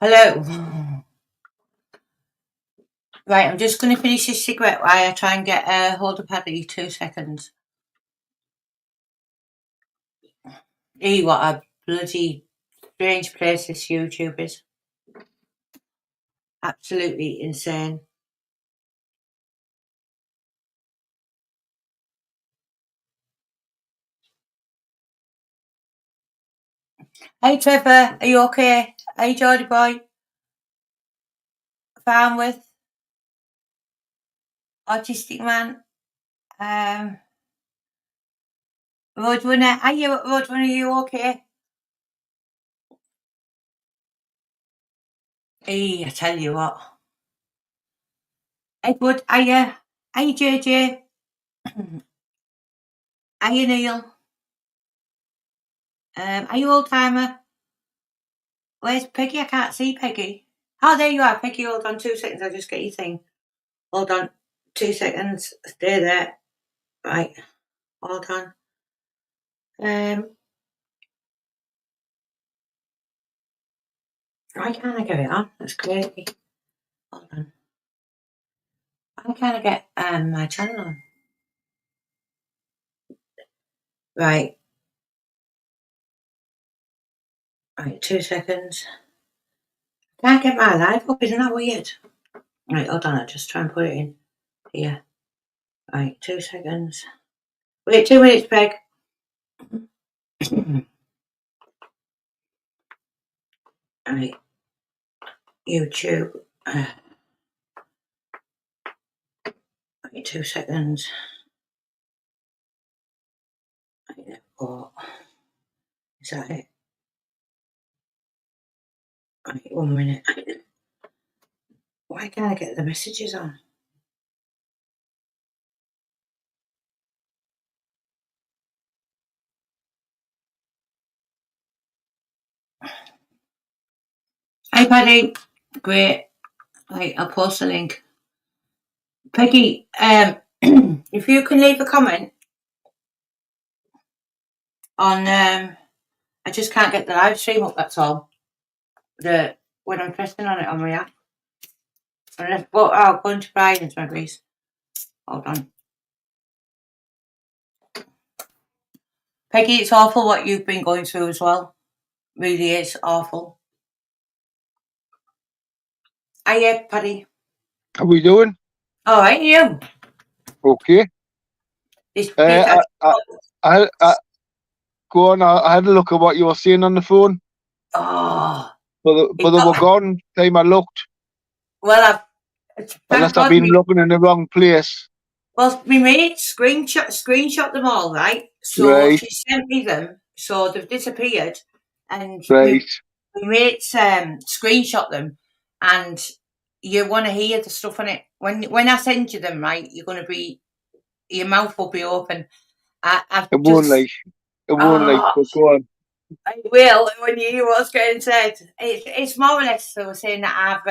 Hello. Right, I'm just going to finish this cigarette while I try and get a hold of Paddy. 2 seconds. What a bloody strange place this YouTube is. Absolutely insane. Hey Trevor, are you okay? Hey Geordie boy. Farm with autistic man. Roadrunner. Are you Roadrunner? Are you okay? Hey, I tell you what. Edward, are you? Hey JJ. Are you Neil? Are you old timer? Where's Peggy? I can't see Peggy. Oh, there you are, Peggy. Hold on 2 seconds. I'll just get your thing. Hold on 2 seconds. Stay there. Right. Hold on. Why can't I get it on? That's crazy. Hold on. Why can't I get my channel on? Right. Right. 2 seconds. Can't get my live up. Isn't that weird? Right. Hold on. I'll just try and put it in here. Right. 2 seconds. Wait 2 minutes, Peg. Right. YouTube. Right, 2 seconds. Right, oh, is that it? Right, 1 minute. Why can't I get the messages on? Hi, Paddy. Great. Right, I'll post the link. Peggy, if you can leave a comment on, I just can't get the live stream up. That's all. When I'm pressing on it on my app. Unless, well, I'll go into Brian's, my please. Hold on. Peggy, it's awful what you've been going through as well. Really is awful. Hiya, Paddy. How we doing? All right, you. Okay. Go on. I had a look at what you were saying on the phone. Oh. But they were gone. Time I looked. Well, unless I've been looking in the wrong place. Well, my mate screenshot them all, right? So right. She sent me them, so they've disappeared, and right. my mate screenshot them, and you want to hear the stuff on it. When I send you them, right, your mouth will be open. It won't like. But go on. I will when you hear what's getting said. It's more or less they were saying that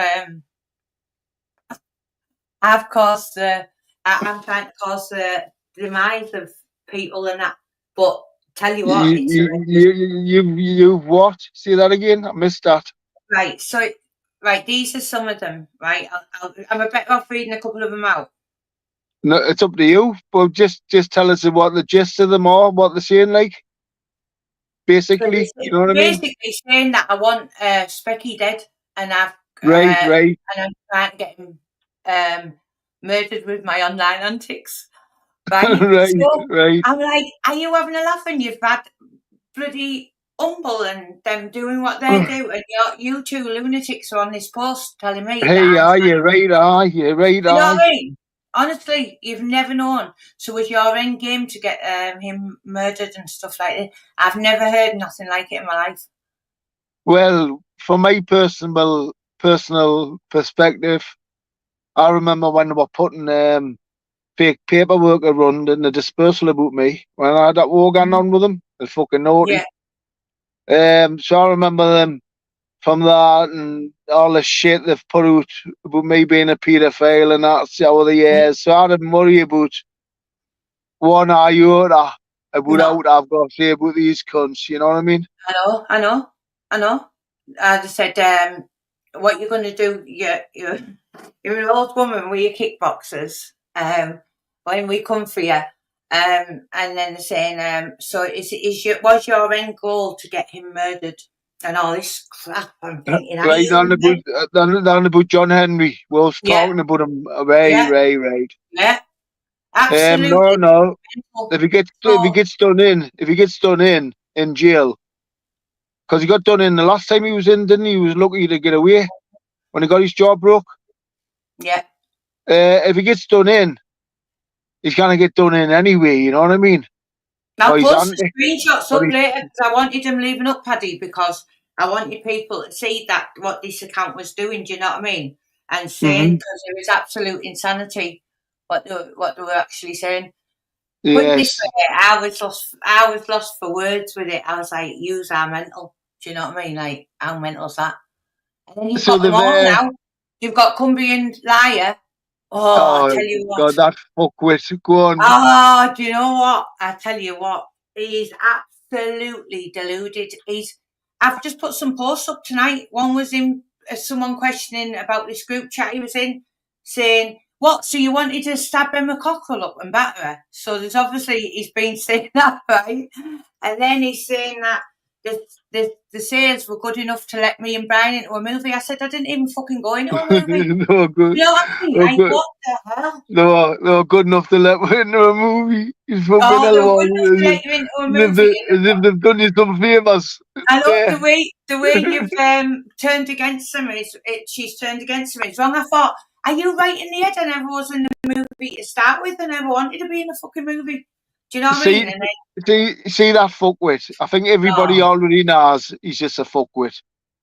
I've caused I'm trying to cause the demise of people and that. But tell you what, you've what? Say that again. I missed that. Right. So, right, these are some of them. Right, I'm a better off reading a couple of them out. No, it's up to you. But just tell us what the gist of them are. What they're saying, like. Basically, you know what I mean? Basically saying that I want Specky dead, and I've right, and I'm trying to get him murdered with my online antics. Right, right. I'm like, are you having a laugh? And you've had bloody Humble and them doing what they do, and you two lunatics are on this post telling me. Hey, you're right. You know what I mean? Honestly, you've never known. So with your end game to get him murdered and stuff like that, I've never heard nothing like it in my life. Well, from my personal perspective, I remember when they were putting fake paperwork around in the dispersal about me when I had that war going on with them. It's fucking naughty. Yeah. So I remember them from that and all the shit they've put out about me being a paedophile and that over the years. So I didn't worry about one iota about I've got to say about these cunts. You know what I mean? I know. I just said, what you're going to do, you're an old woman with your kickboxers. When we come for you, and then they're saying, so was your end goal to get him murdered and all this crap? I'm thinking, are Right, you? on about John Henry. We was Yeah, talking about him. Right, yeah, right, right. yeah, No, absolutely. no. Mental. If he So, gets done in jail, because he got done in the last time he was in, didn't he? He was lucky to get away when he got his jaw broke. yeah. If he gets done in, he's gonna get done in anyway. You know what I mean? I'll Or he's post anti. the screenshots Or up he. later because I wanted them leaving up, Paddy, because I wanted people to see that what this account was doing. Do you know what I mean? And saying Hmm. because it was absolute insanity what they were actually saying. Put it this Yes. way, I was lost for words with it. I was like, "Yous are mental." Do you know what I mean? Like, how mental's that? And then you've So got them they've. all now. You've got Cumbrian Liar. Oh, I Oh tell you what. God, that fuckwit. Go on. Oh, do you know what? I tell you what, he's absolutely deluded. I've just put some posts up tonight. One was in someone questioning about this group chat he was in, saying, "What? So you wanted to stab Emma Cockrell up and batter her?" So there's obviously he's been saying that, right? And then he's saying that the sales were good enough to let me and Brian into a movie. I said I didn't even fucking go into a movie. No good. You know what I mean? No Like, good. what the hell? No good enough to let me into a movie. He's fucking Oh, they hell were good was enough to let you into a as if movie. they've done you some favours. I love Yeah. the way you've turned against them. She's turned against him. It's wrong. I thought, are you right in the head? I never was in the movie to start with. I never wanted to be in a fucking movie. Do you know what I mean? See, And see that fuckwit. I think everybody oh, already knows he's just a fuckwit,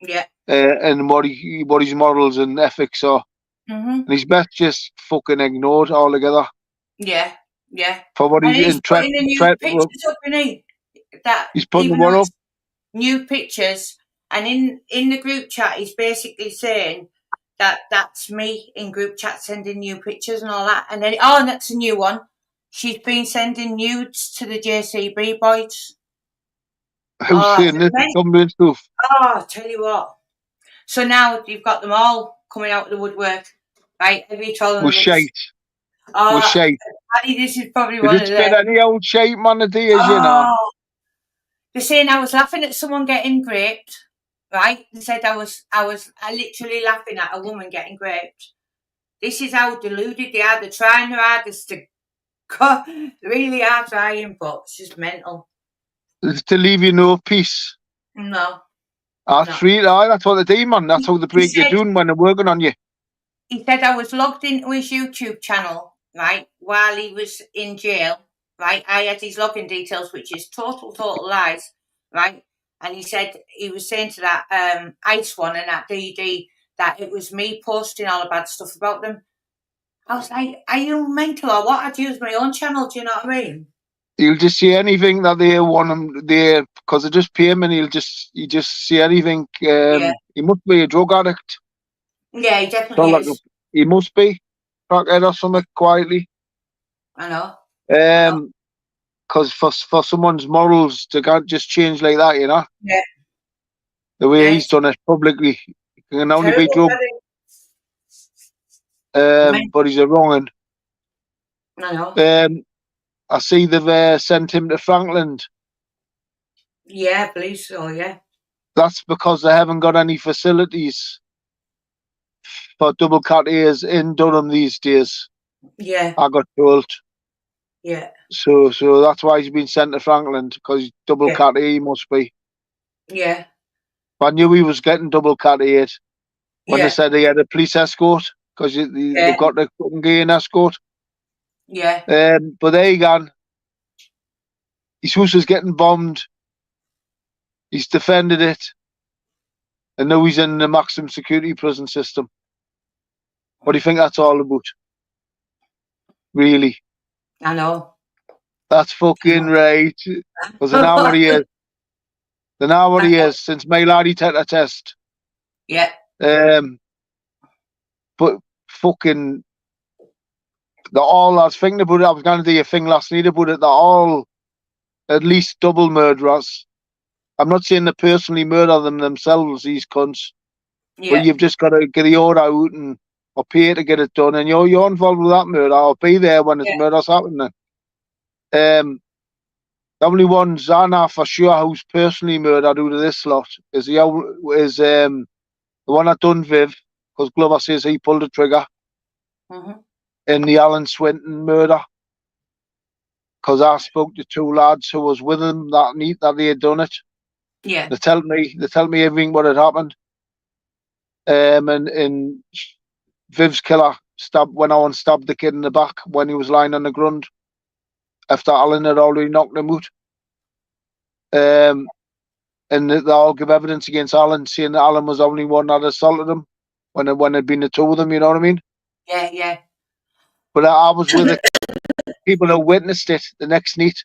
yeah, and what his morals and ethics are, hmm, and he's best just fucking ignored altogether yeah, yeah. for what And he's he's in putting the new threat. pictures up, isn't he? That He's putting the even though one up. it's new pictures, and in the group chat, he's basically saying that that's me in group chat sending new pictures and all that. And then, oh, and that's a new one. She's been sending nudes to the JCB boys. Who's Oh, saying this? Stumbling stuff. I tell you what. So now you've got them all coming out of the woodwork, right? Every told them Was this. shite. Was Oh, shite. Paddy, this is probably They one of just spit the. any old shite man the days, you know. Oh, they're saying I was laughing at someone getting raped, right? They said I literally laughing at a woman getting raped. This is how deluded they are. They're trying their hardest to, they really are trying, but it's just mental. It's to leave you no peace. No, That's no. real. That's what they do, man. That's how they He break you said down when they're working on you. he said I was logged into his YouTube channel, right, while he was in jail, right. I had his login details, which is total lies, right. And he said he was saying to that Ice one and that DD that it was me posting all the bad stuff about them. I was like, are you mental or what? I'd use my own channel, do you know what I mean? He'll just see anything that they want him there because they just pay him, and he just see anything. Yeah. He must be a drug addict. Yeah, he So definitely like is. he must be crackhead or something quietly. I know. I know. Um, because for someone's morals to can't just change like that, you know. Yeah. The way Yeah, he's it's done it publicly, he can only be terrible, drug. really. But he's a wrong 'un. I know. I see they've sent him to Franklin. Yeah, I believe so, yeah. That's because they haven't got any facilities for double cat ears in Durham these days. Yeah, I got told. yeah, So that's why he's been sent to Franklin, because he's double yeah, cat E, he must be. yeah, I knew he was getting double cat E'd when they yeah, said he had a police escort, because they've yeah, got the fucking gay escort. yeah, But there you go. His house is getting bombed. He's defended it, and now he's in the maximum security prison system. What do you think that's all about? Really? I know. That's I fucking right. Because they know what know. he is. They know what he is since my laddie took a test. Yeah, Um, but fucking, they're all, I was thinking about it, I was going to do a thing last night about it, they're all at least double murderers. I'm not saying they personally murder them themselves, these cunts, but Yeah. you've just got to get the order out and or pay to get it done, and you're involved with that murder, or be there when it's Yeah. murder's happening. The only ones I know for sure who's personally murdered out of this lot is the one that done Viv, because Glover says he pulled the trigger, in the Alan Swinton murder. Because I spoke to two lads who was with him that night that they had done it. Yeah. They tell me everything what had happened. And Viv's killer went on and stabbed the kid in the back when he was lying on the ground after Alan had already knocked him out. And they all give evidence against Alan, saying that Alan was the only one that assaulted him when it'd been the two of them. You know what I mean? Yeah. Yeah. But I was with the people who witnessed it the next night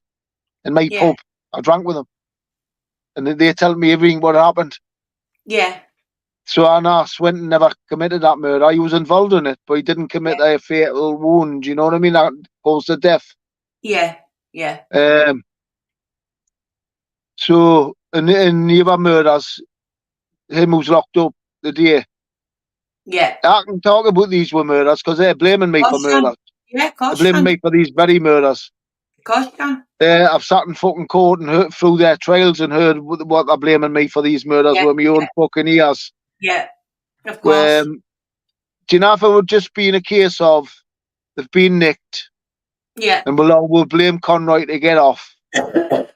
in my Yeah. pub. I drank with them, and they tell me everything what happened. Yeah. So I know Swinton never committed that murder. He was involved in it, but he didn't commit a fatal wound. You know what I mean? That goes to death. Yeah. Yeah. So in the other murders, him who's locked up the day. Yeah. I can talk about these were murders because they're blaming me for murders. Yeah, of They're course you blaming can. me for these very murders. Of course you can. I've sat in fucking court and heard through their trials and heard what they're blaming me for these murders Yeah. with my own fucking ears. Yeah. Of course. Do you know if it would just be in a case of they've been nicked Yeah. and we'll blame Conroy to get off?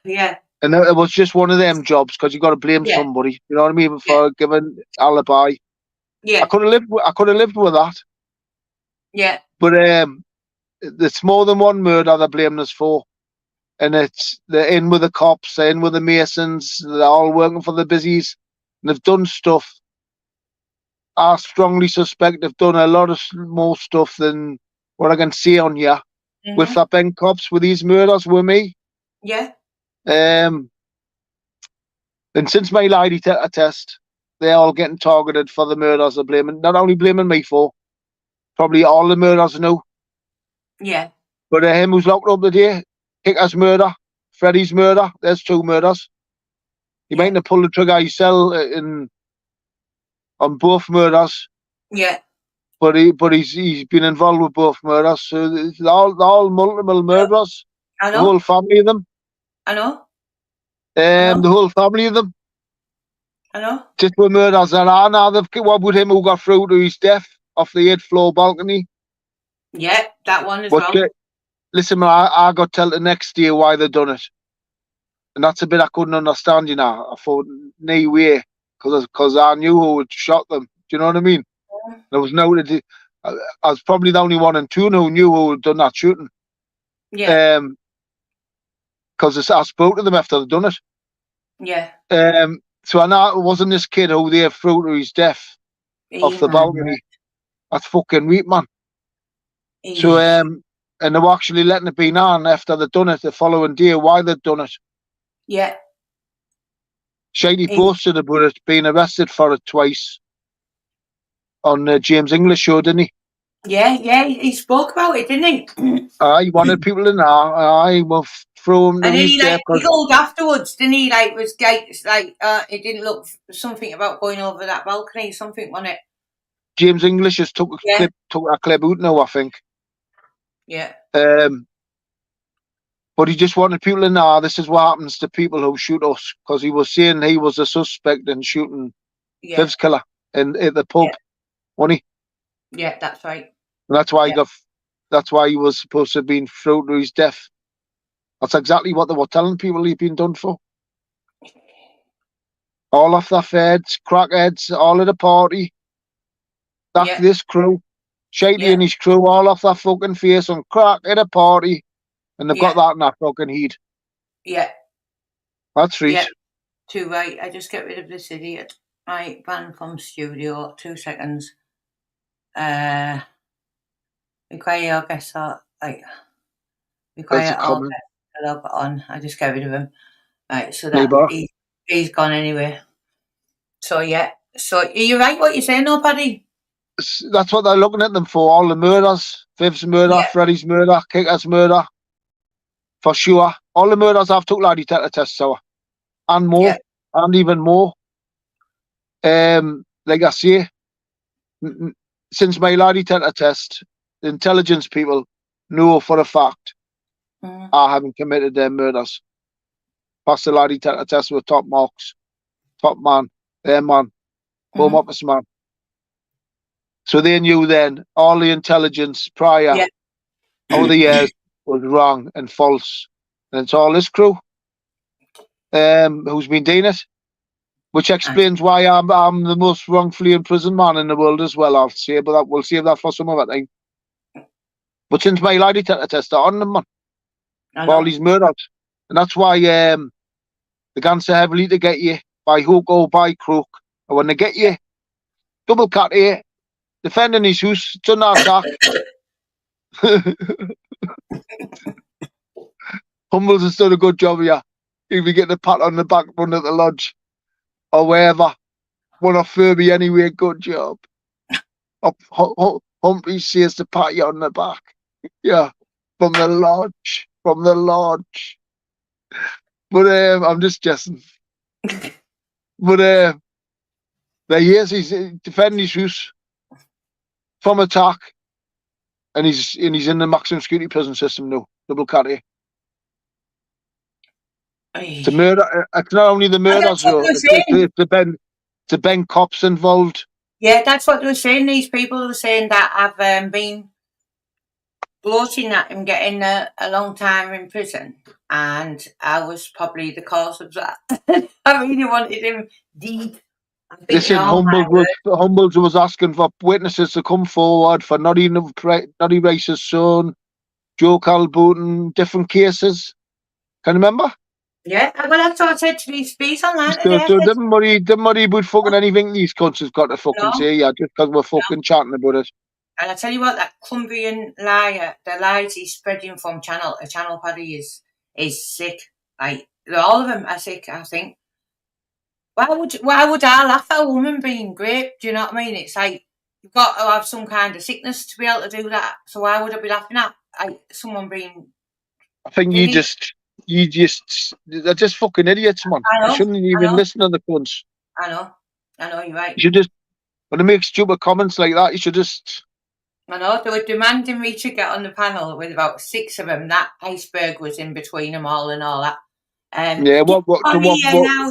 Yeah. And it was just one of them jobs because you got to blame Yeah. somebody. You know what I mean? For giving alibi. Yeah. I could have lived with that. Yeah. But it's more than one murder they're blaming us for, and they're in with the cops, they're in with the Masons, they're all working for the busies, and they've done stuff. I strongly suspect they've done a lot of more stuff than what I can see on here with the bank cops with these murders with me. Yeah. And since my lie detector test, they're all getting targeted for the murders they're blaming. Not only blaming me for, probably all the murders now. Yeah. But him who's locked up today, Kicker's murder, Freddie's murder, there's two murders. He might have pulled the trigger himself on both murders. Yeah. But he's been involved with both murders. So they're all multiple murderers. I know. The whole family of them. I know. The whole family of them. I know. Just with murders that are now. What with him who got through to his death off the 8th floor balcony? Yeah, that one as well. Listen, man, I got told the next day why they done it. And that's a bit I couldn't understand, you know. I thought, no way, because I knew who had shot them. Do you know what I mean? There was no... I was probably the only one in Tune who knew who had done that shooting. Yeah. Because I spoke to them after they'd done it. Yeah. So I know it wasn't this kid who they threw to his death off the balcony. That's fucking weak, man. So, and they were actually letting it be known after they'd done it the following day why they'd done it. Yeah. Shady posted about it, being arrested for it twice on James English show, didn't he? Yeah, he spoke about it, didn't he? He wanted people to know. He will throw him to And then his he death. giggled afterwards, didn't he? It didn't look something about going over that balcony, something on it. James English has took a clip out now, I think. Yeah. But he just wanted people to know this is what happens to people who shoot us, because he was saying he was a suspect in shooting Viv's killer at the pub, wasn't he? Yeah, that's right. And that's why that's why he was supposed to have been thrown to his death. That's exactly what they were telling people he'd been done for. All of the feds, crackheads, all of the party. This crew, Shady and his crew, all off their fucking face on crack at a party. And they've got that in that fucking heat. Yeah. That's right. Yeah. Too right. I just get rid of this idiot. Right, ban from studio. 2 seconds. Require your guest require all guests to log on. I just get rid of him. Right, so that he's gone anyway. So yeah. So are you right what you're saying, though, Paddy? That's what they're looking at them for. All the murders, Viv's murder, Freddie's murder, Kicker's murder. For sure. All the murders I've took lie detector tests, so and more. And even more. like I say, since my lie detector test, the intelligence people know for a fact I haven't committed their murders. Passed the lie detector test with top marks, top man, their man, home office man. So they knew then all the intelligence prior over the years was wrong and false. And it's all this crew who's been doing it, which explains why I'm the most wrongfully imprisoned man in the world as well, I'll say, but that, we'll save that for some other time. But since my lie detector test are on them, man, for all these murders. And that's why they can so heavily to get you by hook or by crook. And when they get you, double cut here, defending his house, it's an attack. Humbles has done a good job here. If you get a pat on the back run at the lodge or wherever, one of Furby anyway, good job. Humphrey says to pat you on the back. Yeah, from the lodge. From the lodge. But I'm just jesting. But there he is. He's defending his house from attack, and he's in the maximum security prison system now. Double carry. The murder. It's not only the murders though. It's the Ben cops involved. Yeah, that's what they were saying. These people were saying that I've been gloating at him getting a long time in prison, and I was probably the cause of that. I really wanted him dead. Listen, Humbles was asking for witnesses to come forward for Noddy Rice's son, Joe Calbooton, different cases. Can you remember? Yeah, well, that's what I said to these bees online So today. don't worry about fucking anything these cunts have got to fucking say, yeah, just because we're fucking chatting about it. And I tell you what, that Cumbrian liar, the lies he's spreading from Channel Paddy is sick. Like, all of them are sick, I think. Why would I laugh at a woman being raped? Do you know what I mean? It's like, you've got to have some kind of sickness to be able to do that. So why would I be laughing at someone being... I think they're just fucking idiots, man. You shouldn't even listen to the cunts. I know, you're right. You should just, when they make stupid comments like that, you should just... I know, they were demanding me to get on the panel with about 6 of them. That iceberg was in between them all and all that. Yeah, what, now,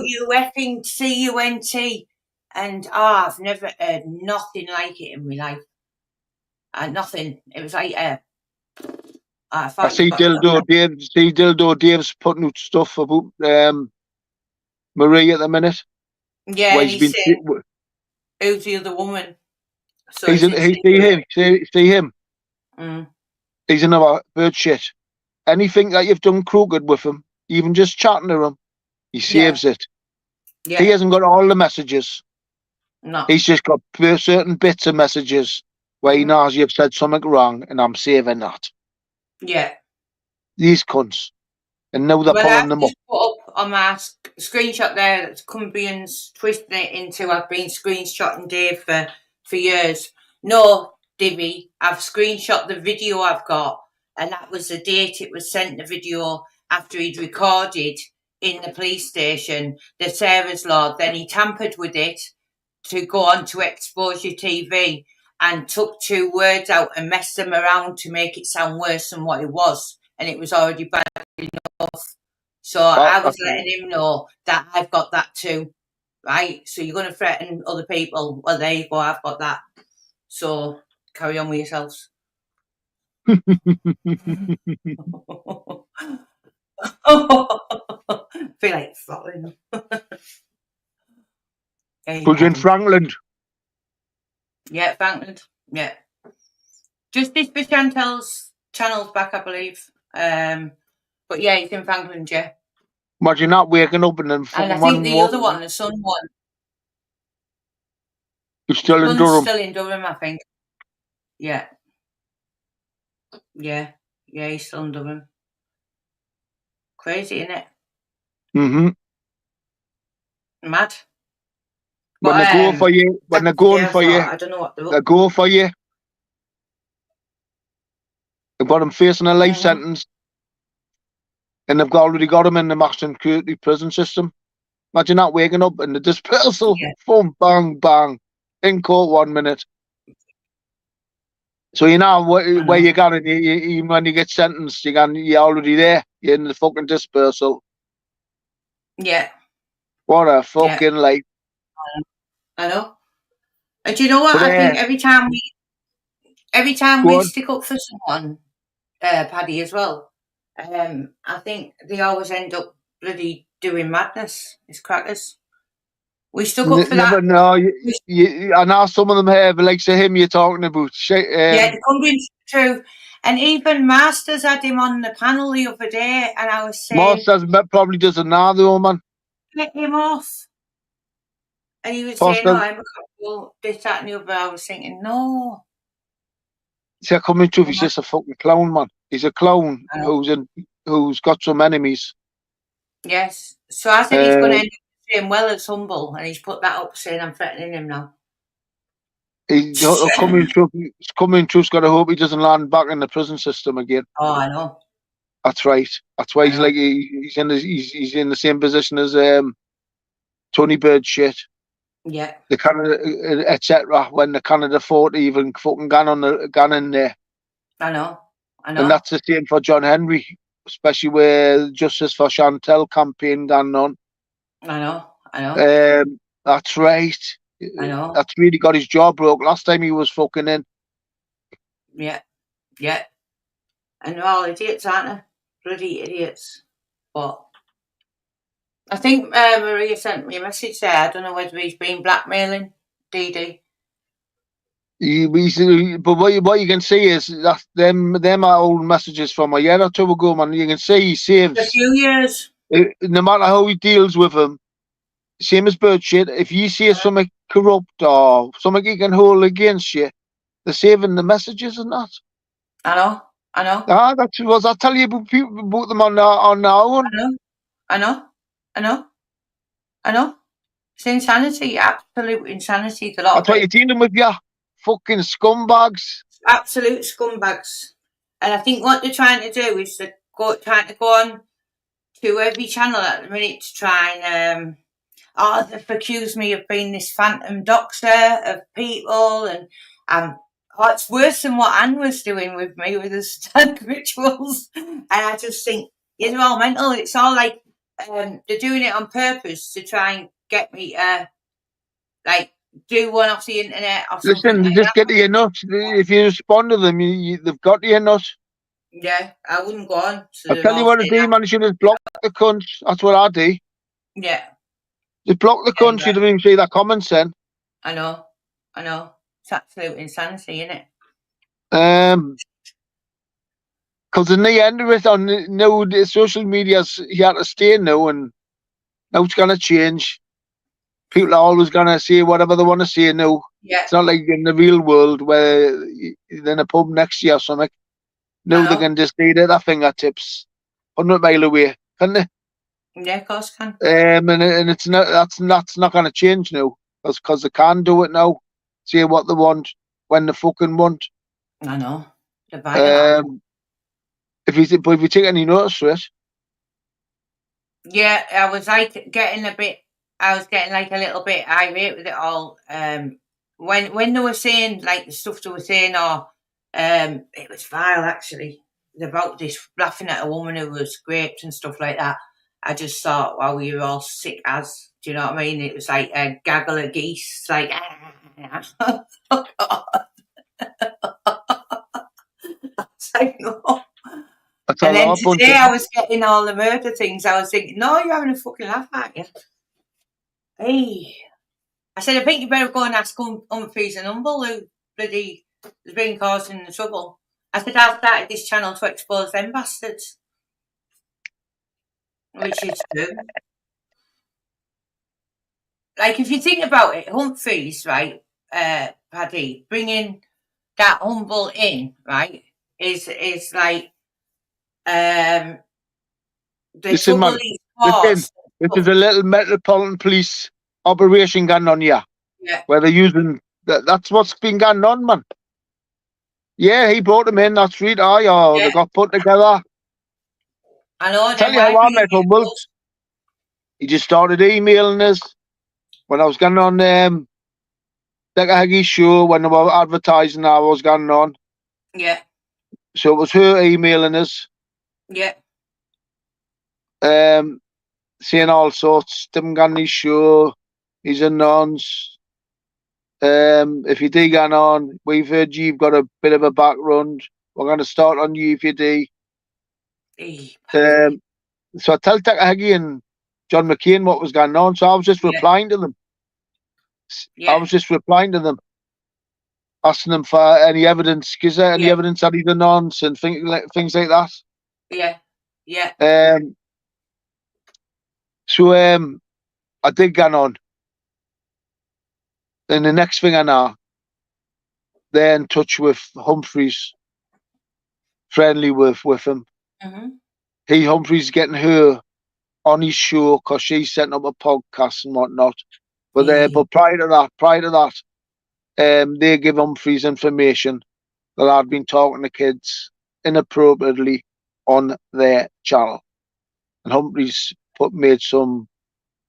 you effing CUNT. And I've never heard nothing like it in my life. Nothing. It was like I see Dildo Dave's putting out stuff about Marie at the minute. Yeah, and he's saying, who's the other woman? So see him. Mm. He's another bird shit. Anything that you've done crooked with him, even just chatting to him, he saves it. Yeah. He hasn't got all the messages. No. He's just got certain bits of messages where he knows you've said something wrong, and I'm saving that. Yeah. These cunts. And now they're pulling them up. Put up on my screenshot there that Cumbrian's twisting it into I've been screenshotting Dave for years. No, Divvy, I've screenshot the video I've got, and that was the date it was sent, the video, after he'd recorded in the police station the Sarah's Law. Then he tampered with it to go on to Exposure TV and took 2 words out and messed them around to make it sound worse than what it was. And it was already bad enough. So I was letting him know that I've got that too, right? So you're going to threaten other people. Well, there you go, I've got that. So carry on with yourselves. Feel like throttling. Who's in Franklin? Yeah, Franklin. Yeah. Just this for Chantel's channel's back, I believe. But yeah, he's in Franklin, yeah. Imagine not waking up and then fucking... And I think the other one, the son one. He's still in Durham. Still in Durham, I think. Yeah. Yeah. Yeah, he's still in Durham. Crazy, isn't it? Mm-hmm. Mad. When they go for you, when they're going for you, I don't know what they go for you. They've got him facing a life sentence. And they've already got him in the maximum security prison system. Imagine not waking up and the dispersal, boom, bang, bang. in court 1 minute. So you know where you got it. When you get sentenced, you're already there. You're in the fucking dispersal. Yeah. What a fucking life. I know. And do you know what? But, I think every time go we on. stick up for someone, Paddy, as well, I think they always end up bloody doing madness. It's crackers. We stuck up for that. Never know. I know some of them have, like, say him you're talking about. Yeah, the Cumbrian's true. And even Masters had him on the panel the other day, and I was saying, Masters probably doesn't know the old man. get him off. And he was saying, Foster, no, I'm a couple, this, that, and the other. I was thinking, no. see, coming truth, he's just a fucking clown, man. He's a clown who's got some enemies. Yes. So I said he's going to end up saying, well, it's humble. And he's put that up saying I'm threatening him now. Coming truth's got to hope he doesn't land back in the prison system again. Oh, I know. That's right. That's why he's like he's in the same position as Tony Bird shit. Yeah. The Canada, etc. When the Canada fought even fucking gun in there. I know. And that's the same for John Henry, especially where Justice for Chantel campaign going on. I know. That's right. I know. That's really got his jaw broke last time he was fucking in. Yeah. Yeah. And they're all idiots, aren't they? Bloody idiots. But I think Maria sent me a message there. I don't know whether he's been blackmailing Dee Dee. But what you can see is that them are old messages from a year or two ago, man. You can see he saves a few years. No matter how he deals with them. Same as bird shit. If you see something corrupt or something he can hold against you, they're saving the messages and that. I know. That's what I tell you about them on our own. I know. It's insanity, absolute insanity. A lot That's of what you're dealing with, yeah. Fucking scumbags. Absolute scumbags. And I think what they're trying to do is trying to go on to every channel at the minute to try and they've accused me of being this phantom doctor of people, and it's worse than what Anne was doing with me with the stag rituals. And I just think it's all mental. It's all like they're doing it on purpose to try and get me to like do one off the internet or something. Listen, like just that. get to your nuts. If you respond to them, they've got to your nuts. Yeah, I wouldn't go on. I'll tell you what to do, man. You should just block the cunts. That's what I do. Yeah. Just block the cunts. You don't even see that comment then. I know. It's absolute insanity, isn't it? Because in the end of it, on now the social media's here to stay now, and now it's gonna change. People are always gonna say whatever they want to say now. Yeah. It's not like in the real world where they're in a pub next year or something. Now they can just do it at their fingertips, 100 miles away, can't they? Yeah, of course can. And it's not that's not gonna change now, because they can do it now. Say what they want when they fucking want. I know. If you take any notice for it. Yeah, I was getting like a little bit irate with it all. When they were saying like the stuff they were saying, or it was vile actually, about this laughing at a woman who was raped and stuff like that. I just thought, wow, we were all sick as. Do you know what I mean? It was like a gaggle of geese, like. No. And then today I was getting all the murder things. I was thinking, no, you're having a fucking laugh, aren't you? Hey. I said, I think you better go and ask Humphreys and Humble who bloody has been causing the trouble. I said, I started this channel to expose them bastards. Which is true. Like, if you think about it, Humphreys, right, Paddy, bringing that Humble in, right, is like, listen, man, this is a little Metropolitan Police operation going on here. Yeah. Where they're using that's what's been going on, man. Yeah, he brought them in, that's right. They got put together. I know. Tell you how I met Humble. He just started emailing us when I was going on Decca Heggy's show when they were advertising I was going on. Yeah. So it was her emailing us, Yeah. saying all sorts. Tim Gandy's show, he's a nonce. If you do get on, we've heard you've got a bit of a background. We're going to start on you if you do. So I tell Decca Heggy and John McCain what was going on. So I was just replying to them. Yeah. I was just replying to them, asking them for any evidence. Is there any evidence that he's a nonce and things like that? Yeah. Yeah. So I did get on. And the next thing I know, they're in touch with Humphreys, friendly with him. Mm-hmm. Humphreys getting her on his show because she's setting up a podcast and whatnot. But prior to that, they give Humphreys information that I'd been talking to kids inappropriately on their channel. And Humphreys made some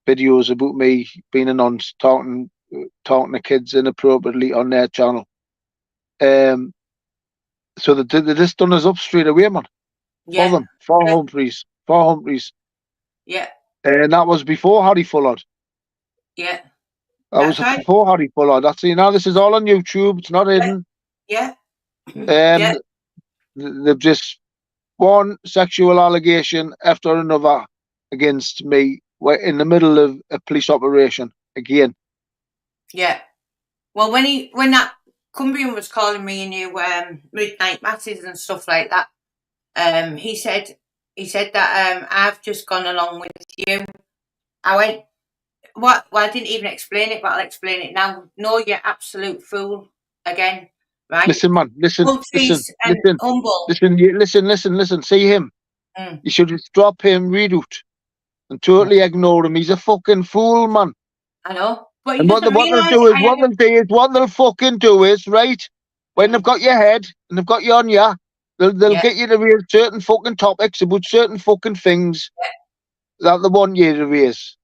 videos about me being a nonce, talking to kids inappropriately on their channel. So they just done us up straight away, man. Yeah. For Humphreys. Yeah. And that was before Harry Fullard. Yeah. That was before Harry Fullard. That's, this is all on YouTube. It's not hidden. Yeah. They've just one sexual allegation after another against me. We're in the middle of a police operation again. Yeah. Well, when that Cumbrian was calling me and you midnight masses and stuff like that, he said that I've just gone along with you. I went, what? Well, I didn't even explain it, but I'll explain it now. No, you absolute fool again, right? Listen, man. Listen. Humble. Listen. See him. You should just drop him, read out, and totally ignore him. He's a fucking fool, man. I know. But and what they'll fucking do is, right, when they've got your head and they've got you on you, they'll get you to raise certain fucking topics about certain fucking things that they want you to raise.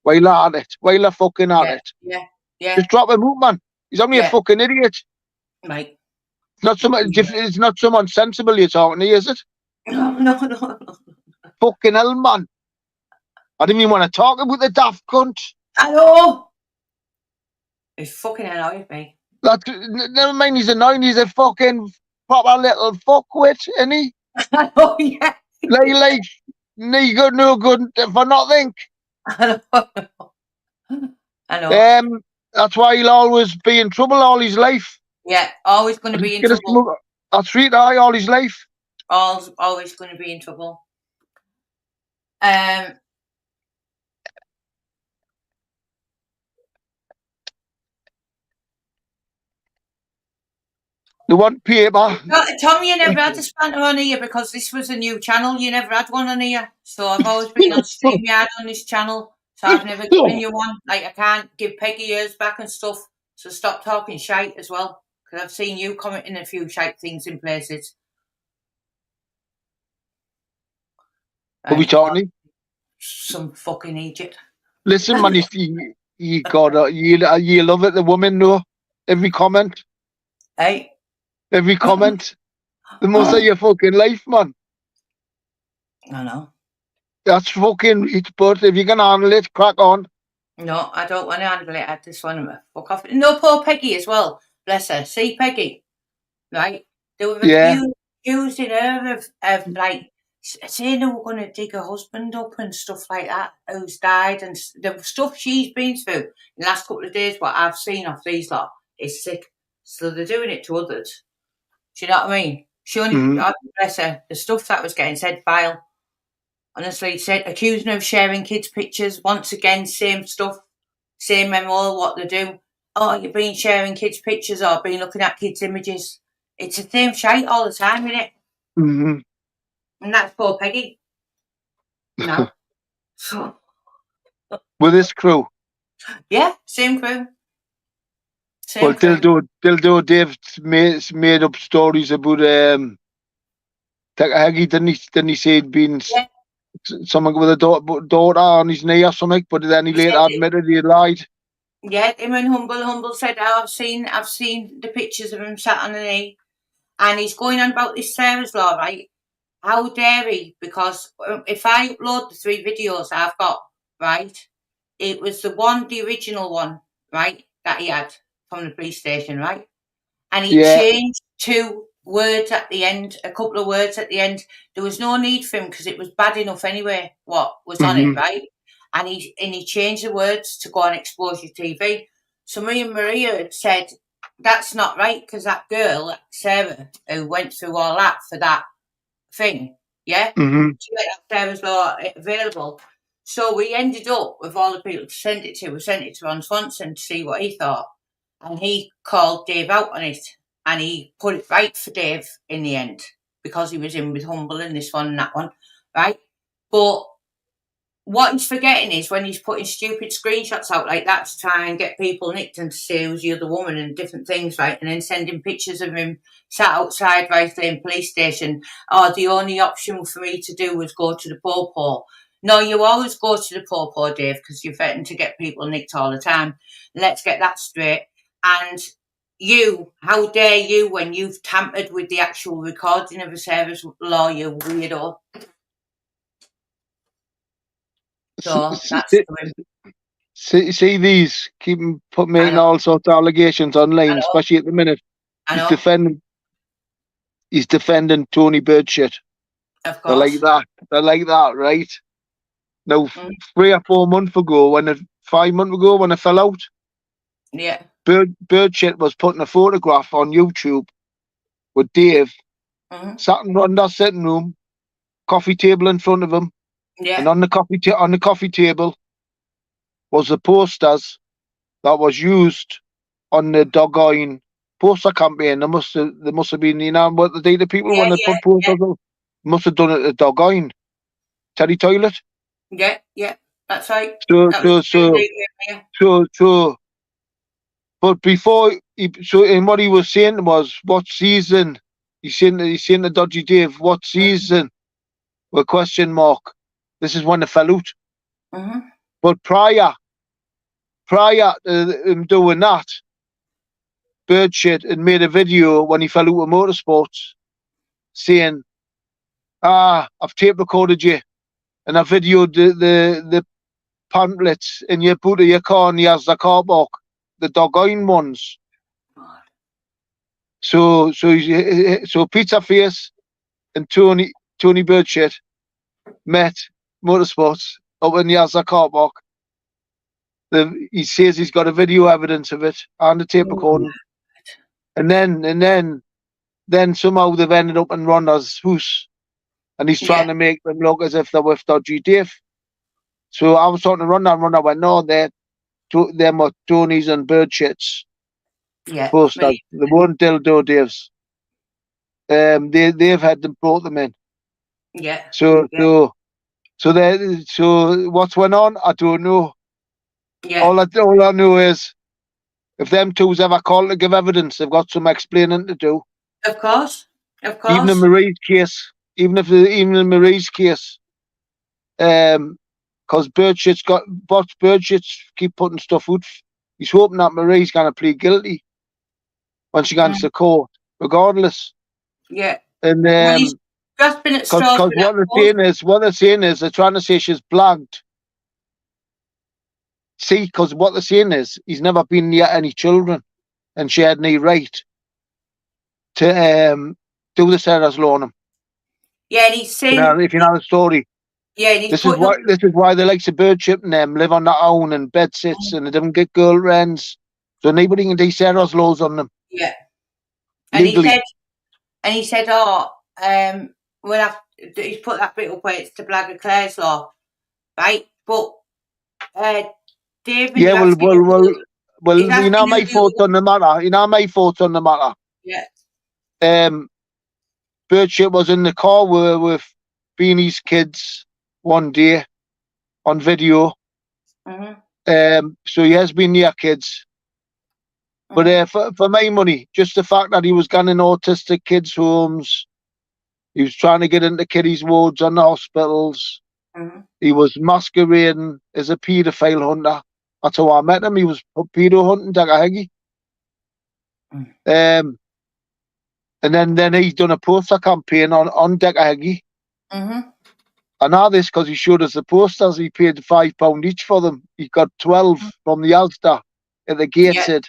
While at it. While they're fucking at it. Yeah. Just drop him out, man. He's only a fucking idiot. Right. It's not someone sensible you're talking to, is it? No. Fucking hell, man. I didn't even want to talk about the daft cunt. I know. He's fucking annoyed me. Never mind he's annoying, he's a fucking proper little fuckwit, isn't he? I know, yeah. Like, no good for nothing. I know. That's why he'll always be in trouble all his life. Yeah, always going to be in trouble. That's right, all his life. Always going to be in trouble. They want paper. Tommy, you never had a spanner on here because this was a new channel. You never had one on here. So I've always been on StreamYard on this channel. So I've never given you one. Like, I can't give Peggy yours back and stuff. So stop talking shite as well. Because I've seen you commenting a few shite things in places. What are we talking? Some fucking idiot. Listen, man, you love it, the woman, no? Every comment. Hey? Every comment. The most of your fucking life, man. I know. That's fucking it, but if you can handle it, crack on. No, I don't want to handle it. I just want to fuck off. No, poor Peggy as well. Bless her. See, Peggy, right? They were accusing her of like, saying they were going to dig her husband up and stuff like that, who's died, and the stuff she's been through in the last couple of days, what I've seen of these lot is sick. So they're doing it to others. Do you know what I mean? She only, God bless her, the stuff that was getting said vile. Honestly, said accusing her of sharing kids' pictures. Once again, same stuff, same MO, what they do. Oh, you've been sharing kids' pictures or been looking at kids' images. It's the same shite all the time, isn't it? And that's poor Peggy. No. With this crew? Yeah, same crew. Well, Dildo Dave made up stories about Haggy, didn't he say he'd been something with a daughter on his knee or something, but then he later admitted he had lied. Yeah, him and Humble said, oh, I've seen the pictures of him sat on the knee, and he's going on about this Sarah's law, right? How dare he? Because if I upload the 3 videos I've got, right, it was the original one, right, that he had from the police station, right? And he Yeah. changed 2 words at the end, a couple of words at the end. There was no need for him because it was bad enough anyway, what was on it, right? And he changed the words to go on Exposure TV. So me and Maria had said, that's not right because that girl, Sarah, who went through all that for that thing, yeah? Mm-hmm. She made that Sarah's law available. So we ended up with all the people to send it to. We sent it to Ron Swanson to see what he thought. And he called Dave out on it. And he put it right for Dave in the end. Because he was in with Humble and this one and that one. Right? But what he's forgetting is when he's putting stupid screenshots out like that to try and get people nicked and to say who's the other woman and different things, right? And then sending pictures of him sat outside Rice Lane police station. Oh, the only option for me to do was go to the Popo. No, you always go to the Popo, Dave, because you're threatening to get people nicked all the time. Let's get that straight. And you, how dare you when you've tampered with the actual recording of a Sarah's law, you weirdo. So that's See these making all sorts of allegations online, especially at the minute. I He's know. defending Tony Birdshit. Of They're like course. that. They're like that, right? Now, 3 or 4 months ago, 5 months ago, when I fell out, Yeah. Birdshit was putting a photograph on YouTube with Dave sat in our sitting room, coffee table in front of him, Yeah. and on the coffee table was the posters that was used on the Doggone poster campaign. They must have been, you know, what the people when they put posters out, must have done it at Doggone Teddy Toilet. Yeah, that's right. So, but before, and what he was saying was, what season? He's saying the Dodgy Dave, what season? With question mark. This is when they fell out. But prior to him doing that, Birdshit had made a video when he fell out of motorsports saying, I've tape recorded you and I videoed the pamphlets in your boot of your car and he has the car park, the Doggone ones. So Pizza Face and Tony Birdshit met motorsports up in the Yazda car park. He says he's got a video evidence of it and the tape recording. And then somehow they've ended up in Ronda's house and he's trying to make them look as if they're with Dodgy Dave. So I was talking to Ronda and Ronda went, no, they're Tony's and Birdshit's posters. They weren't Dildo Dave's. They've had them brought them in. So what's went on? I don't know. All I know is if them two's ever called to give evidence, they've got some explaining to do. Of course. Even in Marie's case, because Birdshit's keep putting stuff out. He's hoping that Marie's gonna plead guilty when she goes to court, regardless. Yeah. And well, he's just been at straws because what they're saying is they're trying to say she's blagged. See, because what they're saying is he's never been near any children, and she had any right to do the Sarah's law on him. Yeah, and he's saying, if you know the story. Yeah, and this is why they like to Birdshit and them live on their own and bed sits and they don't get girlfriends, so nobody can do Sarah's laws on them. Yeah, legally. And he said, he's put that bit up where it's to blag of Claire's law, right? But David, yeah, well, you know my thoughts on the matter. Yeah. Birdshit was in the car with Beanie's kids one day on video. So he has been near kids. But for my money, just the fact that he was going in autistic kids' homes, he was trying to get into kiddies' wards on the hospitals, he was masquerading as a paedophile hunter. That's how I met him. He was pedo hunting Decahegi. And then he done a poster campaign on Decahegi. Mm-hmm. I know this because he showed us the posters. He paid £5 each for them. He got 12 from the Asda at the gate. Yeah. Said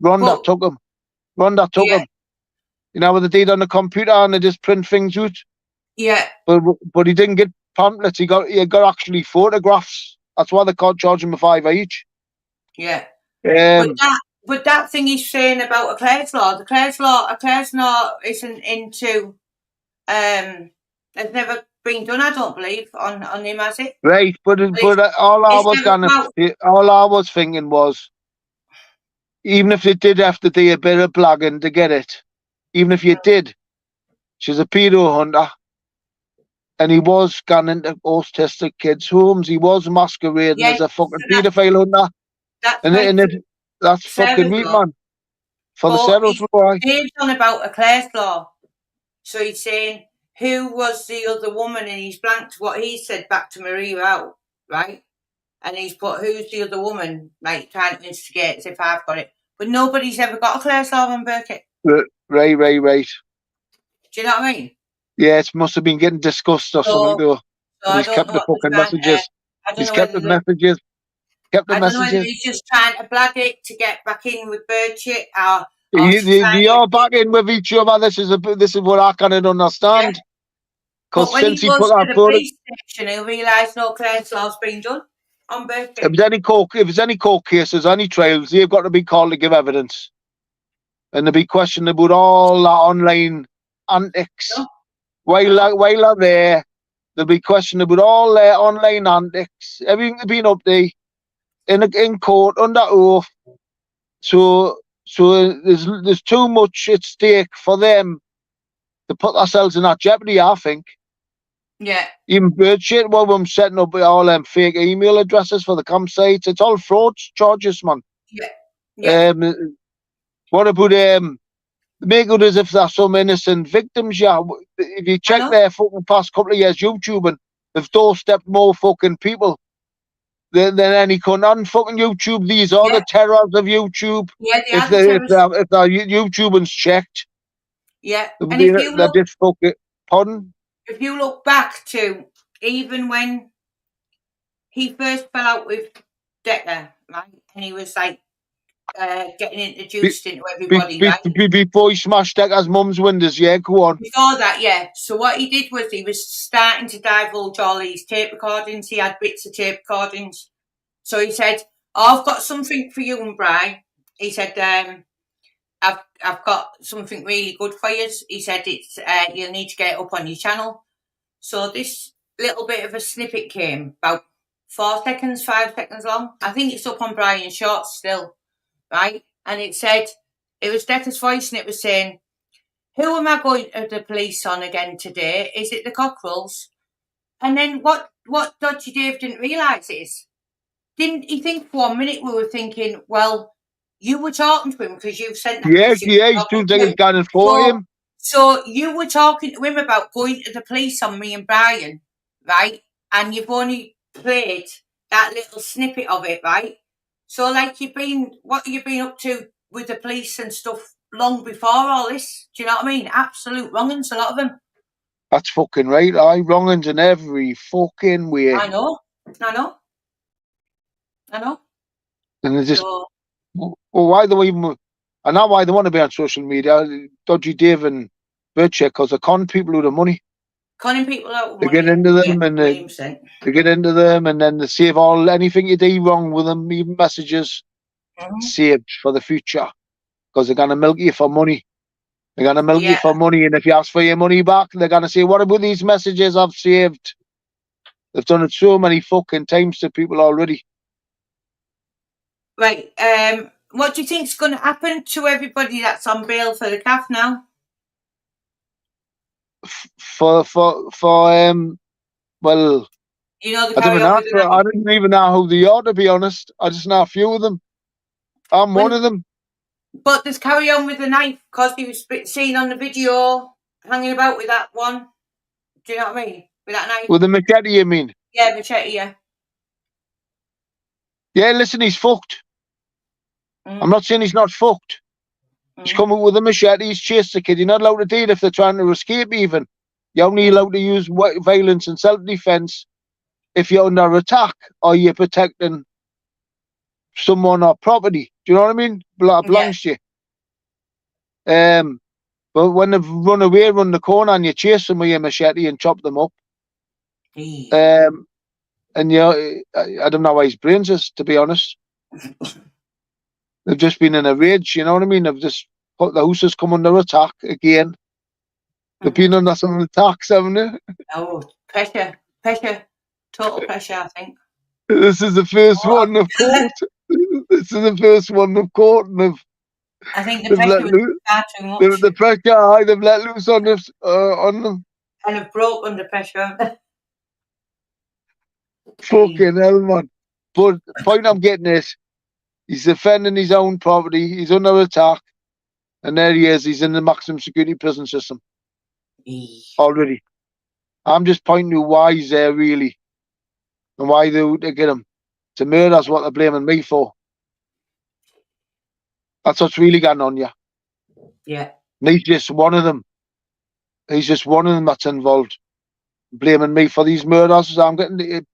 Rhonda took them. Rhonda took them. You know what they did on the computer, and they just print things out. Yeah. But he didn't get pamphlets. He got actually photographs. That's why they can't charge him a £5 each. Yeah. Um, but that thing he's saying about a Clare's law, a Clare's law isn't into it's never been done, I don't believe, on him, has it? right, but all I was thinking was, even if they did have to do a bit of blagging to get it, even if you did, she's a pedo hunter, and he was scanning into autistic kids' homes. He was masquerading as a fucking paedophile hunter. That's fucking weak, man. For the Sarah's law. Dave's on about a Clare's law. So he's saying, who was the other woman? And he's blanked what he said back to Maria out, right? And he's put, who's the other woman? Like, trying to instigate as if I've got it. But nobody's ever got a Clare's law on Burkett. Right. Do you know what I mean? Yeah, it must have been getting discussed or something, though. So he's kept the fucking messages. He's kept the messages. I don't know whether he's just trying to blag it to get back in with Burchett, or they are back in with each other. This is what I can't understand. Because when he goes to the police station, he'll realise no Clare's law's been done on Burkett. If there's any court cases, any trials, they've got to be called to give evidence, and they'll be questioned about all that online antics. No. While they're there, they'll be questioned about all their online antics, everything they've been up to in court under oath. So there's too much at stake for them to put themselves in that jeopardy, I think. Yeah. Even Burchett, while I'm setting up all them fake email addresses for the campsites, it's all fraud charges, man. Yeah. What about make it as if they're some innocent victims, yeah. If you check their fucking past couple of years YouTubing, they've doorstepped more fucking people than any cunt on fucking YouTube. These are the terrors of YouTube. Yeah, if their YouTubing's checked. Yeah. And they're just fucking pardon? If you look back to even when he first fell out with Decker, right? And he was like getting introduced into everybody, right? Before he smashed Decker's mum's windows, yeah, go on. Before that, yeah. So what he did was he was starting to divulge all these tape recordings. He had bits of tape recordings. So he said, I've got something for you and Bri. He said, I've got something really good for you. He said, it's you'll need to get it up on your channel. So this little bit of a snippet came about 4 seconds, 5 seconds long. I think it's up on Brian's Shorts still, right? And it said, it was Decker's voice, and it was saying, who am I going to the police on again today? Is it the Cockerels? And then what Dodgy Dave didn't realise is, didn't he think for 1 minute we were thinking, well, you were talking to him because you've sent that. Yeah, he's doing things going for him. So you were talking to him about going to the police on me and Brian, right? And you've only played that little snippet of it, right? So like what have you been up to with the police and stuff long before all this? Do you know what I mean? Absolute wrong'uns, a lot of them. That's fucking right. Wrong'uns in every fucking way. I know. And they just, well, why they even, and now why they want to be on social media, Dodgy Dave and Burchett, because they con people out of money. Conning people out of money. They get into them and they get into them, and then they save anything you do wrong with them, even messages, saved for the future, because they're going to milk you for money. They're going to milk you for money, and if you ask for your money back, they're going to say, what about these messages I've saved? They've done it so many fucking times to people already. Right. What do you think's going to happen to everybody that's on bail for the CAF now? Well, you know, I didn't even know who they are, to be honest. I just know a few of them. I'm one of them. But there's carry on with the knife, because he was seen on the video hanging about with that one. Do you know what I mean? With that knife. With the machete, you mean? Yeah, machete, yeah. Yeah, listen, he's fucked. I'm not saying he's not fucked. He's come up with a machete, he's chased the kid. You're not allowed to do it if they're trying to escape even. You're only allowed to use violence and self-defense if you're under attack or you're protecting someone or property. Do you know what I mean? Belongs to you. But when they've run away, run the corner, and you chase them with your machete and chop them up, and I don't know why his brains is, to be honest. They've just been in a rage, you know what I mean? They've just put the house has come under attack again. They've been under some attacks, haven't they? Oh, pressure, total pressure, I think. This is the first one of court. This is the first one of court, and I think the pressure was far too much. The pressure, they've let loose on them. And have broke under pressure. Fucking hell, man. But the point I'm getting is, he's defending his own property, he's under attack, and there he is, he's in the maximum security prison system. Already. I'm just pointing to why he's there, really, and why they get him. To murder's what they're blaming me for. That's what's really going on, yeah. Yeah. And he's just one of them. He's just one of them that's involved. Blaming me for these murders. I'm getting the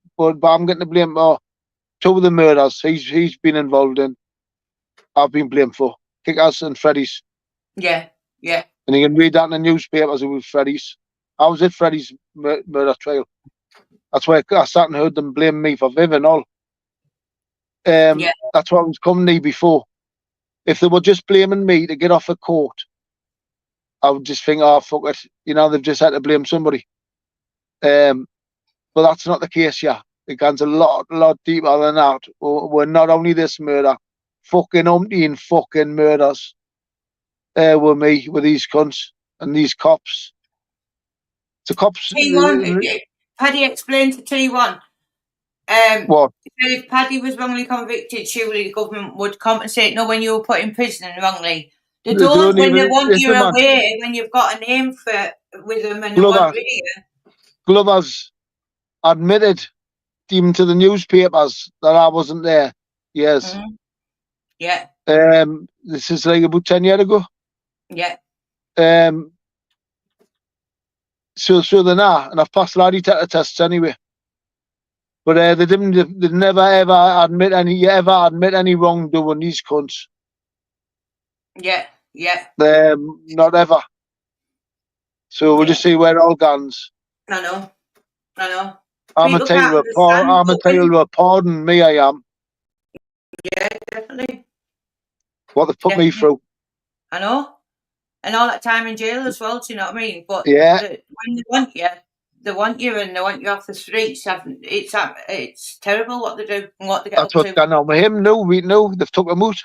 blame for two of the murders he's been involved in. I've been blamed for. Kickers and Freddy's. Yeah, yeah. And you can read that in the newspapers with Freddy's. I was at Freddy's murder trial. That's why I sat and heard them blame me for Viv and all. That's what I was coming to before. If they were just blaming me to get off a court, I would just think, oh, fuck it. You know, they've just had to blame somebody. But that's not the case, yeah. It goes a lot deeper than that. We're not only this murder, fucking umpteen fucking murders with me, with these cunts and these cops. The cops. T1, Paddy explained to T1. What? If Paddy was wrongly convicted, surely the government would compensate. No, when you were put in prison wrongly. They don't when they want you away, when you've got a name with them and they want rid of you. Glover's admitted even to the newspapers that I wasn't there. Yes. Yeah. This is like about 10 years ago. Yeah. So they're not, and I've passed lie detector tests anyway. But they never ever admit any wrongdoing, these cunts. Yeah, yeah. Not ever. So we'll just see where it all goes. I know. I'm entitled to a pardon, me I am. Yeah, definitely. What they've put me through. I know. And all that time in jail as well, do you know what I mean? But yeah. When they want you and they want you off the streets. It's terrible what they do and what they get up to. That's what's going on with him. No, we know they've took him out.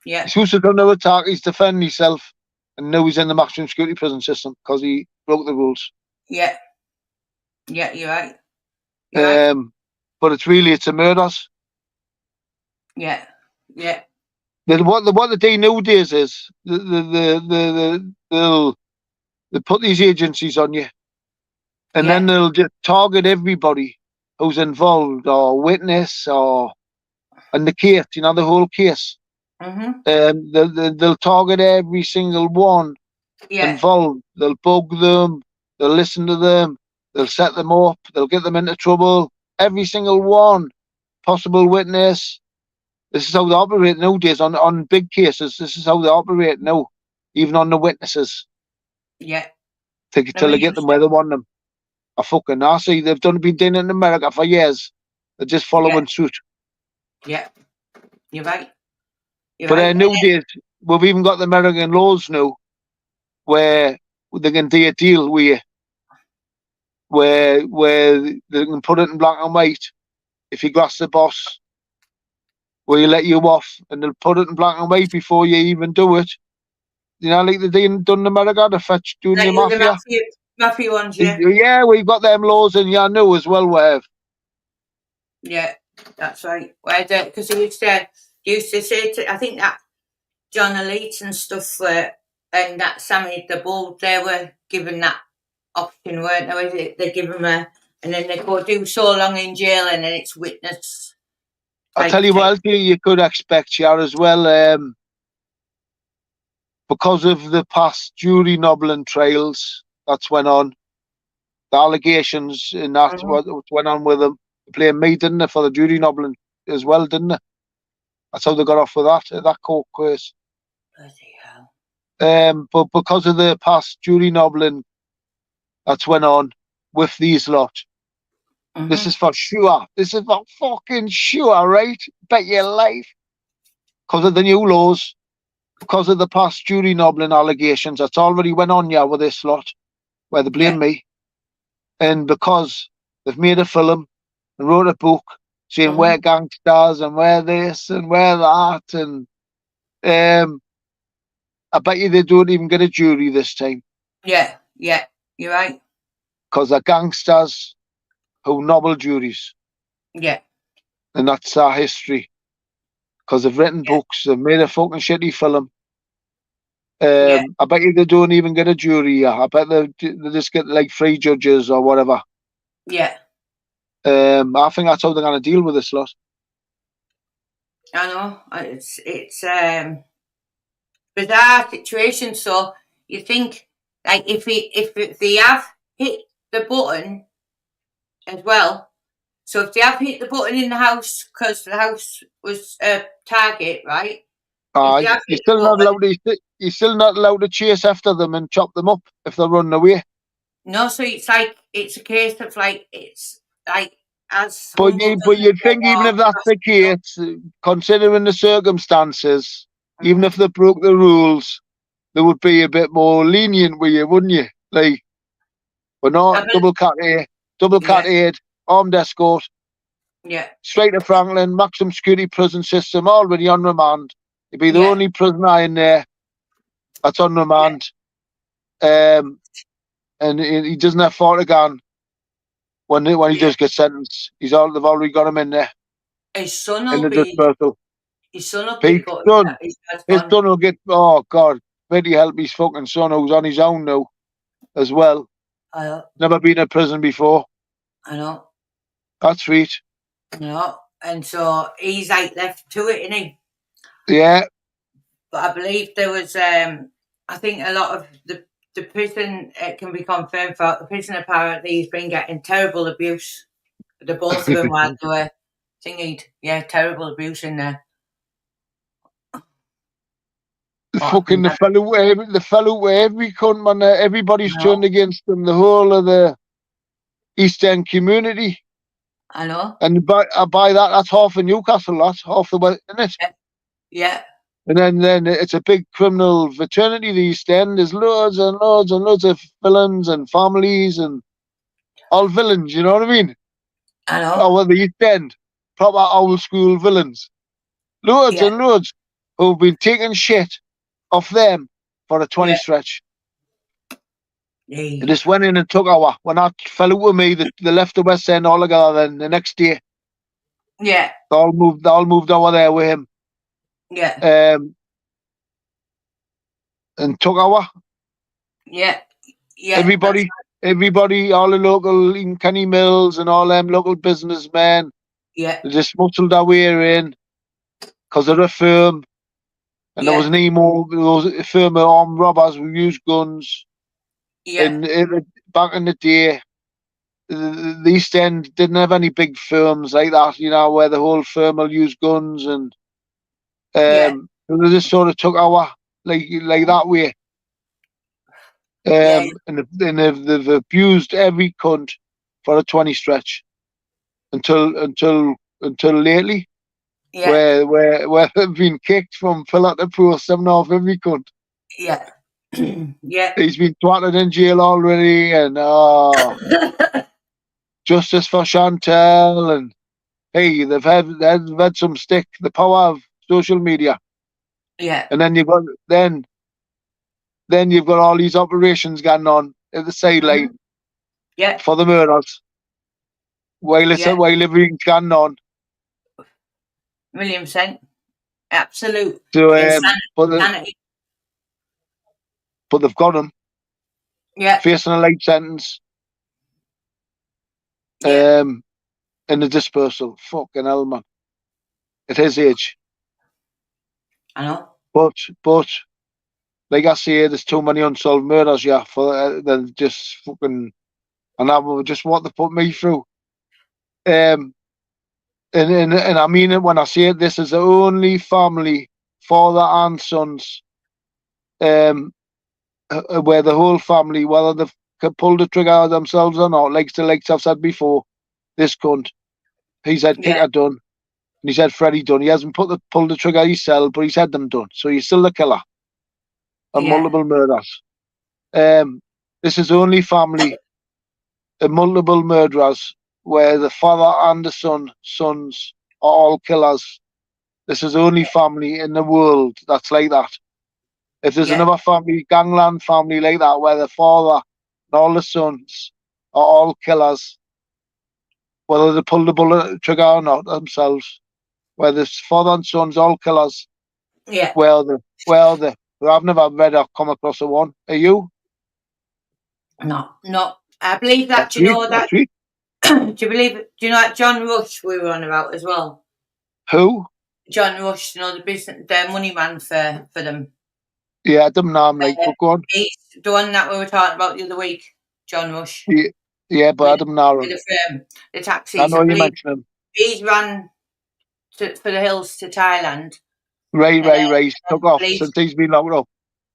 Yeah. He's supposed to have done no attack. He's defending himself, and now he's in the maximum security prison system because he broke the rules. Yeah. Yeah, you're right. But it's a murders. Yeah. Yeah. What the day nowadays is they'll put these agencies on you, and then they'll just target everybody who's involved or witness or in the case, you know, the whole case. They'll target every single one involved. They'll bug them. They'll listen to them. They'll set them up. They'll get them into trouble. Every single one, possible witness. This is how they operate nowadays on big cases. This is how they operate now, even on the witnesses. Yeah. Till they get them where they want them. I fucking nasty. They've been doing it in America for years. They're just following suit. Yeah. You're right. But nowadays, we've even got the American laws now where they can do a deal with you, where they can put it in black and white. If you grass the boss, where you let you off, and they'll put it in black and white before you even do it. You know, like they done in America, the fetch doing the mafia. Mafia ones, yeah. Yeah, we've got them laws in here now as well, we have. Yeah, that's right. Because they used to say I think that John Elite and stuff and that Sammy the Bull, they were given that option, weren't they? They give them and then they go do so long in jail and then it's witness I tell you what, you could expect here as well, because of the past jury nobbling trials that's went on, the allegations and that's what went on with them. They blamed me, didn't they, for the jury nobbling as well, didn't they? That's how they got off with that court case. Bloody hell. But because of the past jury nobbling that's went on with these lot, this is for sure. This is for fucking sure, right? Bet your life. Because of the new laws, because of the past jury nobbling allegations that's already went on with this lot, where they blame me, and because they've made a film and wrote a book saying we're gangsters and we're this and we're that, and I bet you they don't even get a jury this time. Yeah, you're right. Because they're gangsters who nobble juries. Yeah. And that's our history. Because they've written books, they've made a fucking shitty film. I bet you they don't even get a jury. I bet they just get like 3 judges or whatever. Yeah. I think that's how they're going to deal with this lot. I know. It's bizarre situation. So you think, like, if they have hit the button as well. So if they have hit the button in the house because the house was a target, right? Aye, you're still not allowed to chase after them and chop them up if they're running away. No, so it's like it's a case of like it's like as. But you'd think even if that's the case, considering the circumstances, even if they broke the rules, they would be a bit more lenient with you, wouldn't you? Like, we're not double cat aid, armed escort. Yeah. Straight to Franklin, maximum security prison system, already on remand. You'd be the only prisoner in there that's on remand. And he doesn't have fought again when he does get sentenced. They've already got him in there. His son In will the be. dispersal. His son will be. His son will get. Oh God, very help his fucking son who's on his own now, as well. Never been in prison before. I know. That's sweet. I know, and so he's like left to it, isn't he? Yeah. But I believe there was. I think a lot of the prison, it can be confirmed for the prison. Apparently, he's been getting terrible abuse. The both of them while they were thingied. Yeah, terrible abuse in there. The fellow where every cunt, man, everybody's turned against them. The whole of the East End community. I know. And by that's half of Newcastle, that's half the way, isn't it? Yeah. And then it's a big criminal fraternity, the East End. There's loads and loads and loads of villains and families and all villains, you know what I mean? I know. Oh, well, the East End, proper old school villains. Loads and loads who've been taking shit off them for a 20 stretch. They just went in and took our. When that fell out with me, they left the West End all together. Then the next day, they all moved over there with him. Yeah. And took our. Yeah. Everybody, all the local in Kenny Mills and all them local businessmen. Yeah. They just muscled their way in because they're a firm. And there was an emo, there was a firm of armed robbers who used guns. Yeah. And back in the day, the East End didn't have any big firms like that, you know, where the whole firm will use guns and they just sort of took our like that way. And they've abused every cunt for a 20 stretch until lately. Yeah. Where they've been kicked from Philip to Pro 7.5 every cunt. Yeah. Yeah. He's been twatted in jail already, and justice for Chantel, and hey, they've had some stick. The power of social media. Yeah. And then you've got all these operations going on at the sideline. Yeah. For the murders. While everything's going on. 1,000,000%. Absolute. So, but they've got him. Yeah. Facing a light sentence. Yeah. In the dispersal. Fucking hell, man. at his age. I know. But like I say, there's too many unsolved murders. Yeah, for they're just fucking, and that was just what they put me through. And I mean it when I say it. This is the only family, father and sons, where the whole family, whether they've pulled the trigger themselves or not, like I've said before, this cunt, he's had Yeah, Kicker done, and he's had Freddie done. He hasn't pulled the trigger himself, but he's had them done. So he's still the killer of yeah, multiple murders. This is the only family of multiple murderers where the father and the sons are all killers. This is the only family in the world that's like that. If there's yeah, another family, gangland family like that, where the father and all the sons are all killers, whether they pull the bullet trigger or not themselves, where the father and sons all killers, yeah. well, I've never read or come across a one. Are you? No, no. I believe that. That's Do you sweet. know That's that? sweet. Do you believe it? Do you know that John Rush we were on about as well? Who? John Rush, you know, the money man for them. Yeah, them name like, but go on. He's the one that we were talking about the other week. John Rush Yeah, yeah, but with, Adam Nara. with the I taxis. know I you believe mentioned him. he's run for the hills to Thailand. Ray. He's I took off believe, since he's been locked up.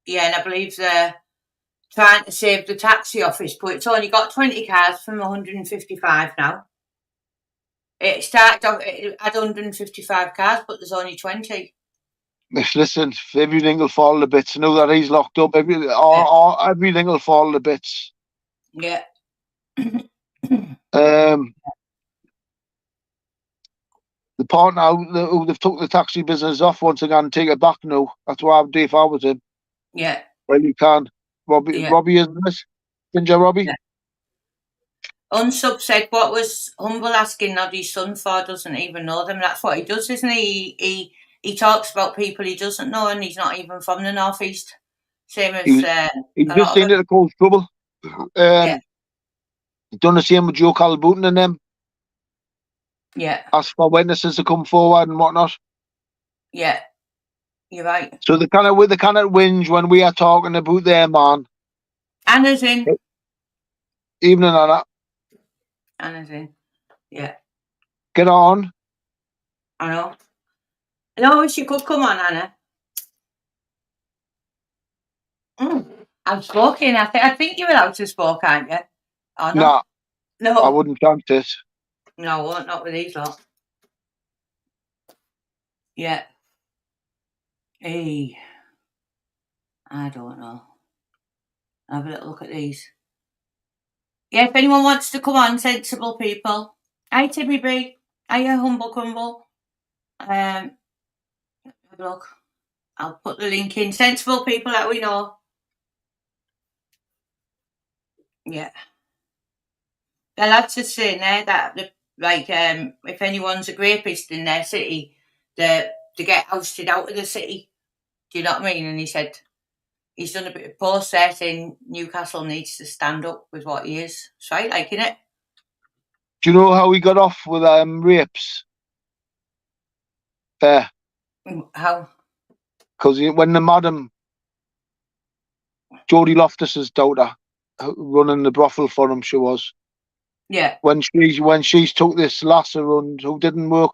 yeah, and I believe they're trying to save the taxi office, but it's only got 20 cars from 155 now. It started off it had 155 cars, but there's only 20. Listen, everything will fall to bits. Now that he's locked up, everything will fall to bits. Yeah. Um, the partner who they've took the taxi business off once again and take it back now. That's what I would do if I was him. Yeah. Well, you can. Yeah. Robbie isn't it? Ginger Robbie? Yeah. Unsub said what was Humble asking Noddy's son for doesn't even know them. That's what he does, isn't he? He talks about people he doesn't know and he's not even from the northeast. Same as He a just lot of seen them. it to cause trouble. Yeah. Done the same with Joe Calbooton and them. Yeah. Asked for witnesses to come forward and whatnot. Yeah. You're right. So they kind of whinge when we are talking about their man. Anna's in. Evening, Anna. Anna's in. Yeah. Get on. I know. No, she could come on, Anna. I'm smoking. I think you're allowed to smoke, aren't you? Or Nah, not? No. I wouldn't chance it. No, I won't. Not with these lot. Yeah. Hey. I don't know. Have a little look at these. Yeah, if anyone wants to come on, sensible people. Hi, Timmy B. Hiya, Humble Crumble. Have a look. I'll put the link in. Sensible people that we know. Yeah. The lads are saying there that, if anyone's a rapist in their city, they get ousted out of the city. Do you know what I mean? And he said he's done a bit of post there saying Newcastle needs to stand up with what he is. It's right, like, innit? Do you know how he got off with rapes? How? Because when the madam, Jodie Loftus's daughter, running the brothel for him, she was. Yeah. When she's took this lass around who didn't work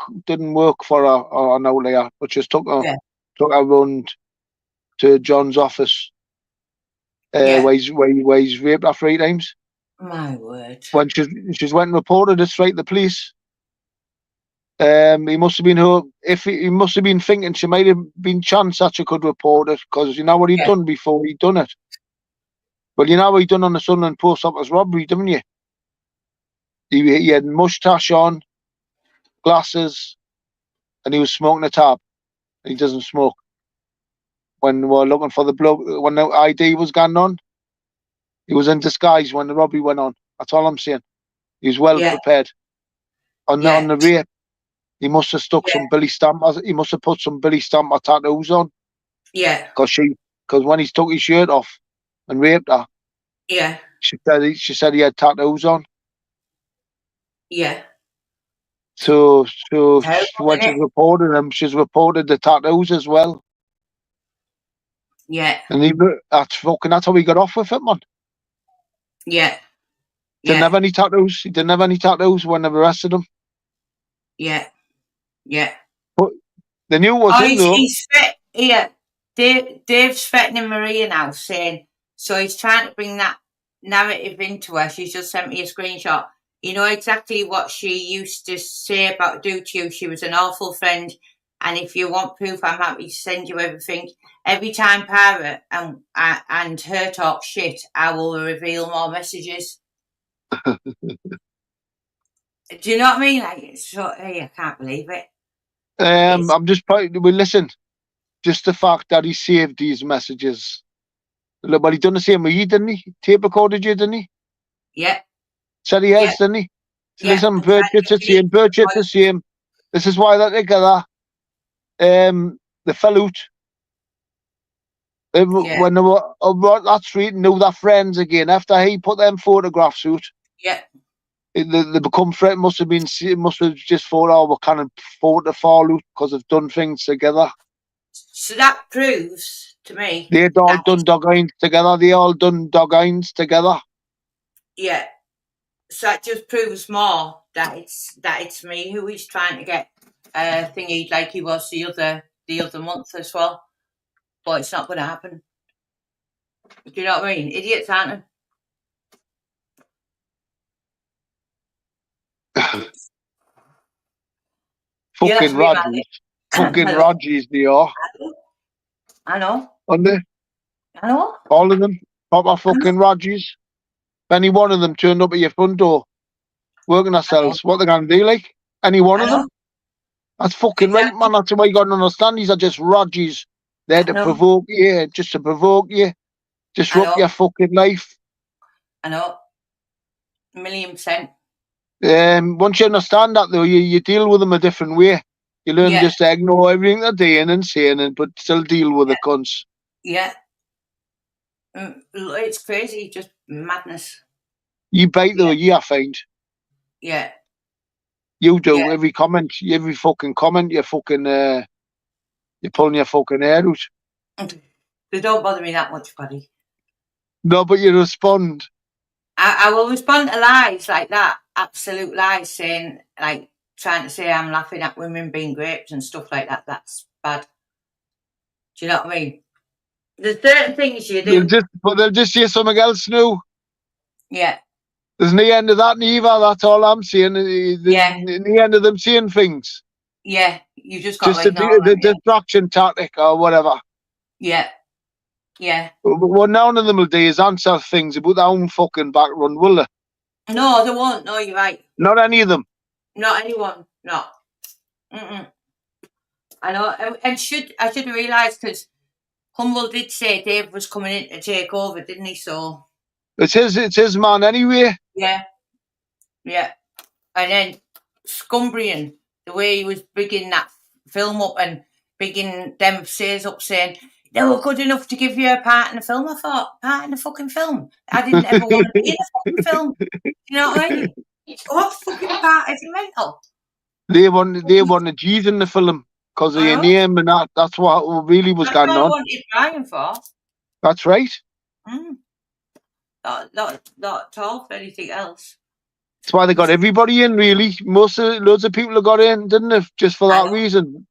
for her or an outlier, but just took her around to John's office, where he's raped her 3 times. My word. When she's went and reported it straight to the police. He must have been thinking she might have been chance that she could report it, because you know what he'd done before he'd done it. Well, you know what he'd done on the Sunderland post office robbery, didn't you? He had moustache on, glasses, and he was smoking a tab. He doesn't smoke. When we were looking for the bloke, when the ID was going on, he was in disguise when the robbery went on. That's all I'm saying. He was well prepared. On the rape, he must have stuck some Billy Stamper. He must have put some Billy Stamper tattoos on. Yeah. Because when he took his shirt off and raped her, she said he had tattoos on. Yeah. So Terrible, when isn't she's it? reported them, she's reported the tattoos as well. Yeah, And that's how he got off with it, man. yeah, Didn't yeah, have any tattoos. He didn't have any tattoos when they arrested him. yeah, yeah. But they knew it was Oh, him though. he's fit here. Dave's threatening Maria now, saying so he's trying to bring that narrative into her. She's just sent me a screenshot. You know exactly what she used to say about do to you. She was an awful friend, and if you want proof, I'm happy to send you everything. Every time Parrot and her talk shit, I will reveal more messages. Do you know what I mean? Like, it's so, hey, I can't believe it. It's I'm just proud. Well, listen, just the fact that he saved these messages. Look, well, he done the same with you, didn't he? Tape recorded you, didn't he? yeah, Said he yeah, has, didn't he? So yeah. listen, And trying to Burchett's the get me. same. Burchett's the same. This is why they're together. They fell out. Yeah, When they were on that street, knew they're friends again. After he put them photographs out, yeah. they become friends. Must have just thought, oh, we're kind of fought to fall out because they've done things together. So that proves to me They'd all that done dog irons together. They all done dog irons together. yeah. So that just proves more that it's me who is trying to get thingy like he was the other month as well. But it's not going to happen. Do you know what I mean? Idiots, aren't they? You'll have Fucking to be mad. Rodgers. Fucking Hello. Rodgers they are. I know. Aren't they? I know. All of them. Proper I know. fucking Rodgers. If any one of them turned up at your front door working I know. themselves, what they gonna do like? Any one I of know. them? That's fucking right, Exactly. man. That's the way you gotta understand. These are just Rodgers. There I to know. provoke you, just to provoke you, I disrupt know. your fucking life. I know. 1,000,000%. Once you understand that though, you deal with them a different way. You learn Yeah. just to ignore everything they're doing and saying, but still deal with the cunts. Yeah. It's crazy. Just madness. You bite though, Yeah. you I find. Yeah. You do Yeah. every comment, every fucking comment, you're pulling your fucking hair out. They don't bother me that much, buddy. No, but you respond. I will respond to lies like that, absolute lies, saying like trying to say I'm laughing at women being raped and stuff like that. That's bad. Do you know what I mean? There's certain things you do. They'll just say something else new. Yeah, There's no end of that neither. That's all I'm saying. yeah, The end of them saying things. yeah. You just got Just to ignore the them. Yeah, distraction tactic or whatever. yeah, yeah. What none of them will do is answer things about their own fucking background, will they? No, they won't. No, you're right. Not any of them. Not anyone. No. Mm-mm. I know. And I should have realised because Humble did say Dave was coming in to take over, didn't he? So It's his man anyway. yeah, yeah. And then Scumbrian, the way he was bigging that film up and bigging them says up saying they were good enough to give you a part in the film. I thought, part in the fucking film? I didn't ever want to be in a fucking film. You know what I mean? What fucking part is he mental? They wanted G's in the film because of I your know. name and that's what really was That's going all I on. wanted Brian for. That's right. Not at all for anything else. That's why they got everybody in, really. Loads of people have got in, didn't they? Just for I that know. reason.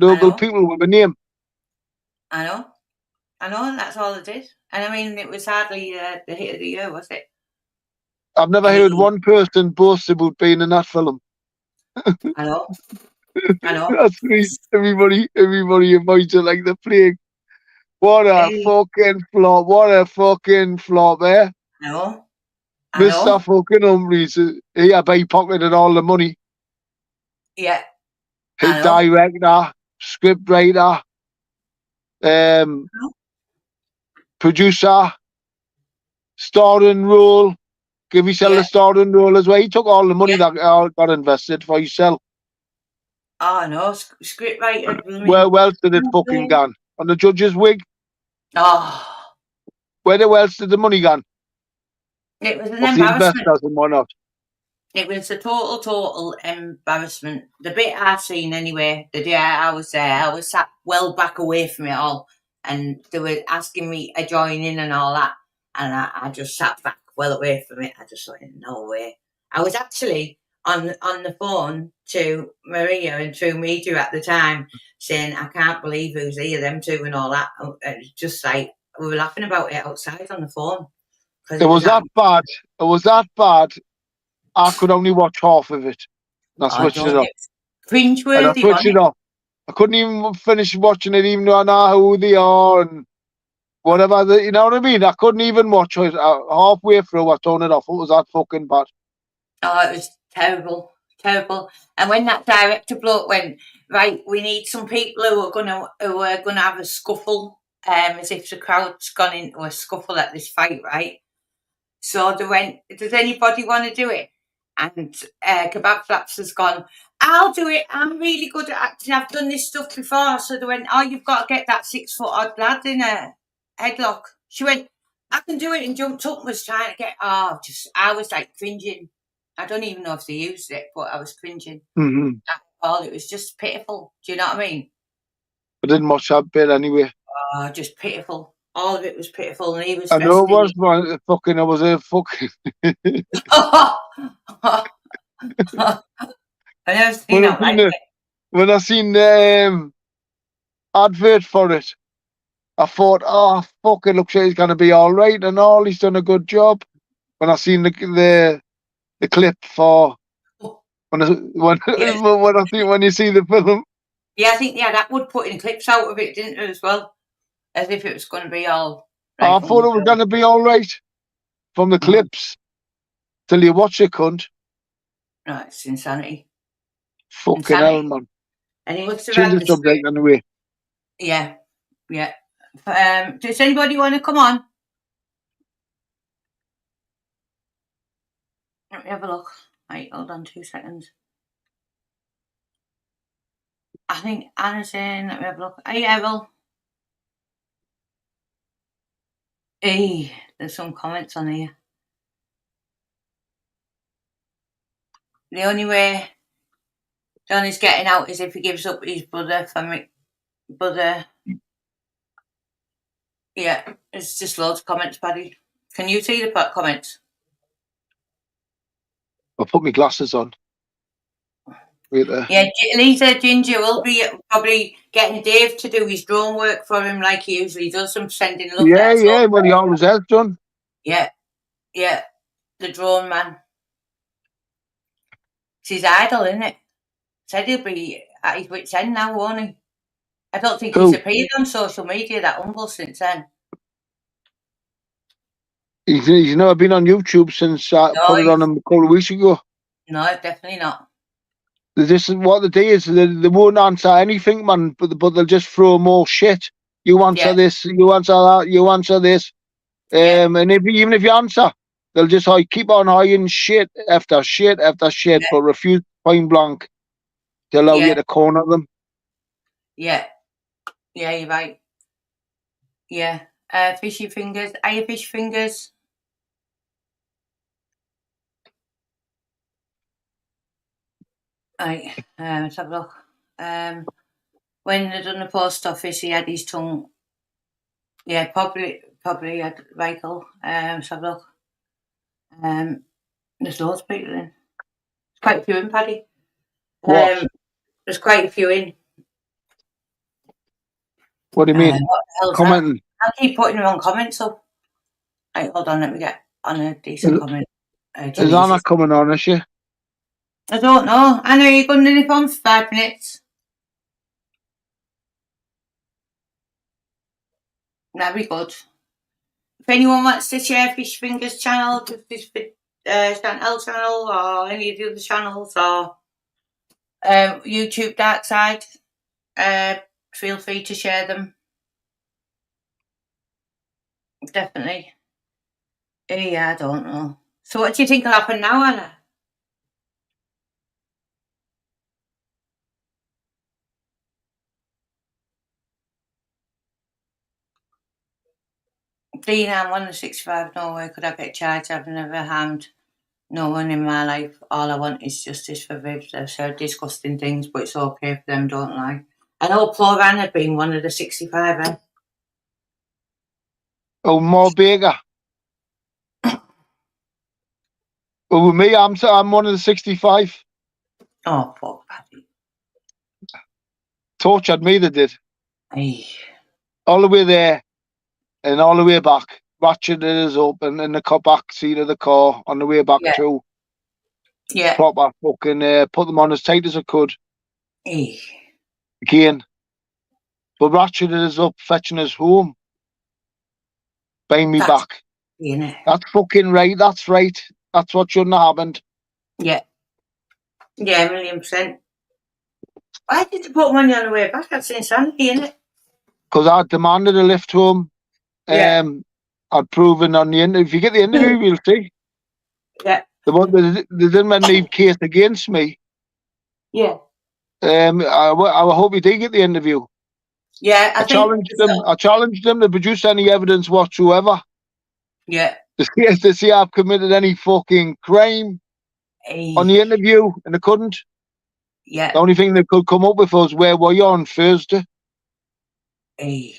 I Local know. people with a name. I know. That's all it did. And I mean, it was hardly the hit of the year, was it? I've never heard one person boast about being in that film. I know. I know. That's me. Everybody avoids it like the plague. What a Hey, fucking flop. What a fucking flop, eh? I know. I Mr. know. fucking Humphries. He pocketed all the money. Yeah. His I know. director, script writer, producer, starring role. Give yourself Yeah. a starring role as well. He took all the money Yeah. that got invested for himself. Oh, no. Script writer. Where else did it fucking gone? On the judge's wig? Oh, Where else did the money gone? it was an Of the embarrassment. investors and whatnot. It was a total embarrassment. The bit I seen anyway, the day I was there, I was sat well back away from it all, and they were asking me to join in and all that, and I just sat back well away from it. I just thought, no way. I was actually on the phone to Maria and True Media at the time, saying, I can't believe who's here, them two and all that. It's just like we were laughing about it outside on the phone because It it was was that. that bad. It was that bad. I could only watch half of it. And I I switched it don't off. get And I cringeworthy, switched wasn't it it? off. I couldn't even finish watching it, even though I know who they are and whatever. You know what I mean? I couldn't even watch it. Halfway through, I turned it off. It was that fucking bad. Oh, it was terrible, terrible. And when that director bloke went, right, we need some people who are gonna have a scuffle, as if the crowd's gone into a scuffle at this fight, right? So they went, does anybody want to do it? And Kebab Flaps has gone, I'll do it. I'm really good at acting. I've done this stuff before. So they went, oh, you've got to get that 6 foot odd lad in a headlock. She went, I can do it, and jumped up and was trying to get, I was like cringing. I don't even know if they used it, but I was cringing. Mm-hmm. That's all. It was just pitiful. Do you know what I mean? I didn't watch that bit anyway. Oh, just pitiful. All of it was pitiful. And he was I know dressed it was, man. Fucking, I was a fucking. I never seen when I that seen like the when I seen the advert for it, I thought, oh fuck, it looks like he's gonna be all right and all. He's done a good job. When I seen the clip for it. when I, when Yeah, when you see the film, yeah, I think that would put in clips out of it, didn't it, as well? As if it was going to be all I right, thought it was hunky-dory. gonna be all right from the Mm. clips till you watch it, cunt. No, it's insanity. Fucking hell, Insanity. man. And he must have Change had the the subject script. anyway. Yeah, yeah. Does anybody want to come on? Let me have a look. Right, hold on 2 seconds. I think Anna's in. Let me have a look. Hey, Errol. Hey, there's some comments on here. The only way Johnny's getting out is if he gives up his brother for me. Brother. Yeah, it's just loads of comments, Paddy. Can you see the comments? I'll put my glasses on. Wait there. Yeah, Lisa Ginger will be probably getting Dave to do his drone work for him like he usually does. I'm sending love Yeah, letters yeah, over. well, he always has done. Yeah, yeah, the drone man. It's his idol, isn't it? Said he'll be at his wit's end now, won't he? I don't think he's Who? appeared on social media that humble since then. He's never been on YouTube since I No, put it on him a couple of weeks ago. no, definitely not. This is what they do is they won't answer anything, man, but they'll just throw more shit. You answer Yeah, this, you answer that, you answer this. yeah, And even if you answer, they'll just keep on hiring shit after shit after shit, yeah, but refuse point blank to allow you yeah, to corner them. yeah, yeah, you're right. Yeah. Fishy fingers. Are you fish fingers? Right, let's have a look. When they done the post office, he had his tongue. Yeah, probably had Michael. Let's have a look. There's loads of people in. There's quite a few in, Paddy. What? There's quite a few in. What do you mean? What the hell's that? Commenting. I keep putting the wrong comments up. Right, hold on, let me get on a decent Is, comment. is Anna Jesus. coming on, is she? I don't know. I know you're going to nip on for 5 minutes. That'd be good. If anyone wants to share Fish Fingers channel, just this Chantel channel, or any of the other channels, or YouTube Dark Side, feel free to share them. Definitely. Yeah, I don't know. So what do you think will happen now, Anna? Dean, I'm 165 Norway. Could I get charged? I've never harmed No one in my life. All I want is justice for Vibs. They've said disgusting things, but it's okay for them, don't lie. I know Paul Ryan had been one of the 65, eh? Oh, more Baker. Well, with me, I'm one of the 65. Oh, fuck, Paddy. Tortured me, they did. Aye. All the way there and all the way back. Ratcheted us up and in the back seat of the car on the way back Yeah. too. Yeah. Proper fucking put them on as tight as I could. Aye. Again. But ratcheted us up, fetching us home. Buying me That's back. innit? That's fucking right. That's right. That's what shouldn't have happened. Yeah. Yeah, 1,000,000%. Why did you put money on the way back? That's insanity, innit? Because I demanded a lift home. Yeah. I'd proven on the interview. If you get the interview, you'll see. Yeah. They didn't make any case against me. Yeah. I hope he did get the interview. Yeah, I think. I challenged them to produce any evidence whatsoever Yeah. to see I've committed any fucking crime on Aye. the interview, and they couldn't. Yeah. The only thing they could come up with was, where were you on Thursday? Aye.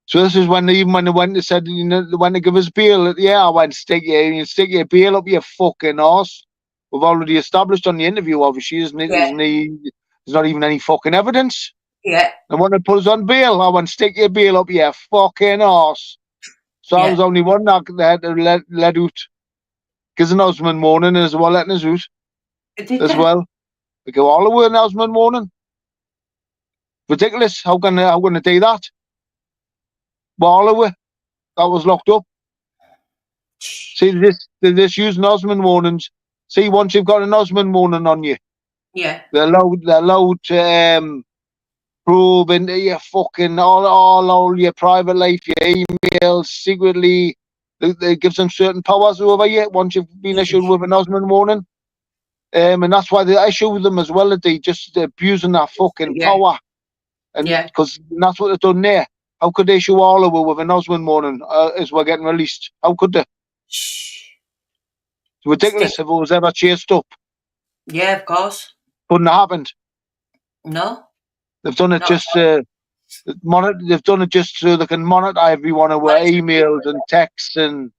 So this is when they went, they said, you know, they went to give us bail. Yeah, I went, stick your bail up your fucking arse. We've already established on the interview, obviously, Yeah. there's not even any fucking evidence. Yeah. And when they put us on bail, I went, stick your bail up your fucking arse. So I Yeah. was only one that they had to let out. Because an Osmond morning as well, letting us out Did as they? well. We go all the way in Osmond morning. Ridiculous. How can they do that? But all the way. That was locked up. See, they're just using Osmond warnings. See, once you've got an Osmond warning on you, Yeah. they're allowed to probe into your fucking all your private life, your emails, secretly. They give them certain powers over you once you've been issued with an Osmond warning. And that's why they issue them as well. That they just abusing that fucking Yeah. power, and Yeah. because that's what they've done there. How could they issue all over with an Osmond warning as we're getting released? How could they? Shh. It's ridiculous. If it was ever chased up, Yeah, of course. couldn't have happened. No. They've done it Not just they've done it just so they can monitor every one of our honest. emails and texts, and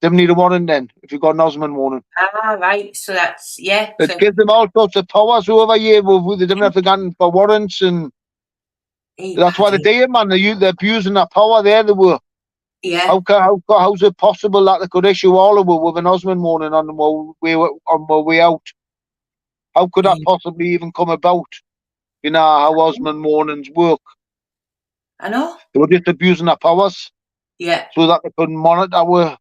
they don't need a warning then if you've got an Osmond warning. Ah, right. So that's It So gives them all sorts of powers over you. They don't have to go for warrants, and hey, that's why they Paddy. do it, man. They're abusing that power there. They were. Yeah. How's it possible that they could issue all of it with an Osmond warning on the way out? How could that Hey, possibly even come about? You know how Osmond warnings work. I know. They were just abusing their powers Yeah. so that they could monitor our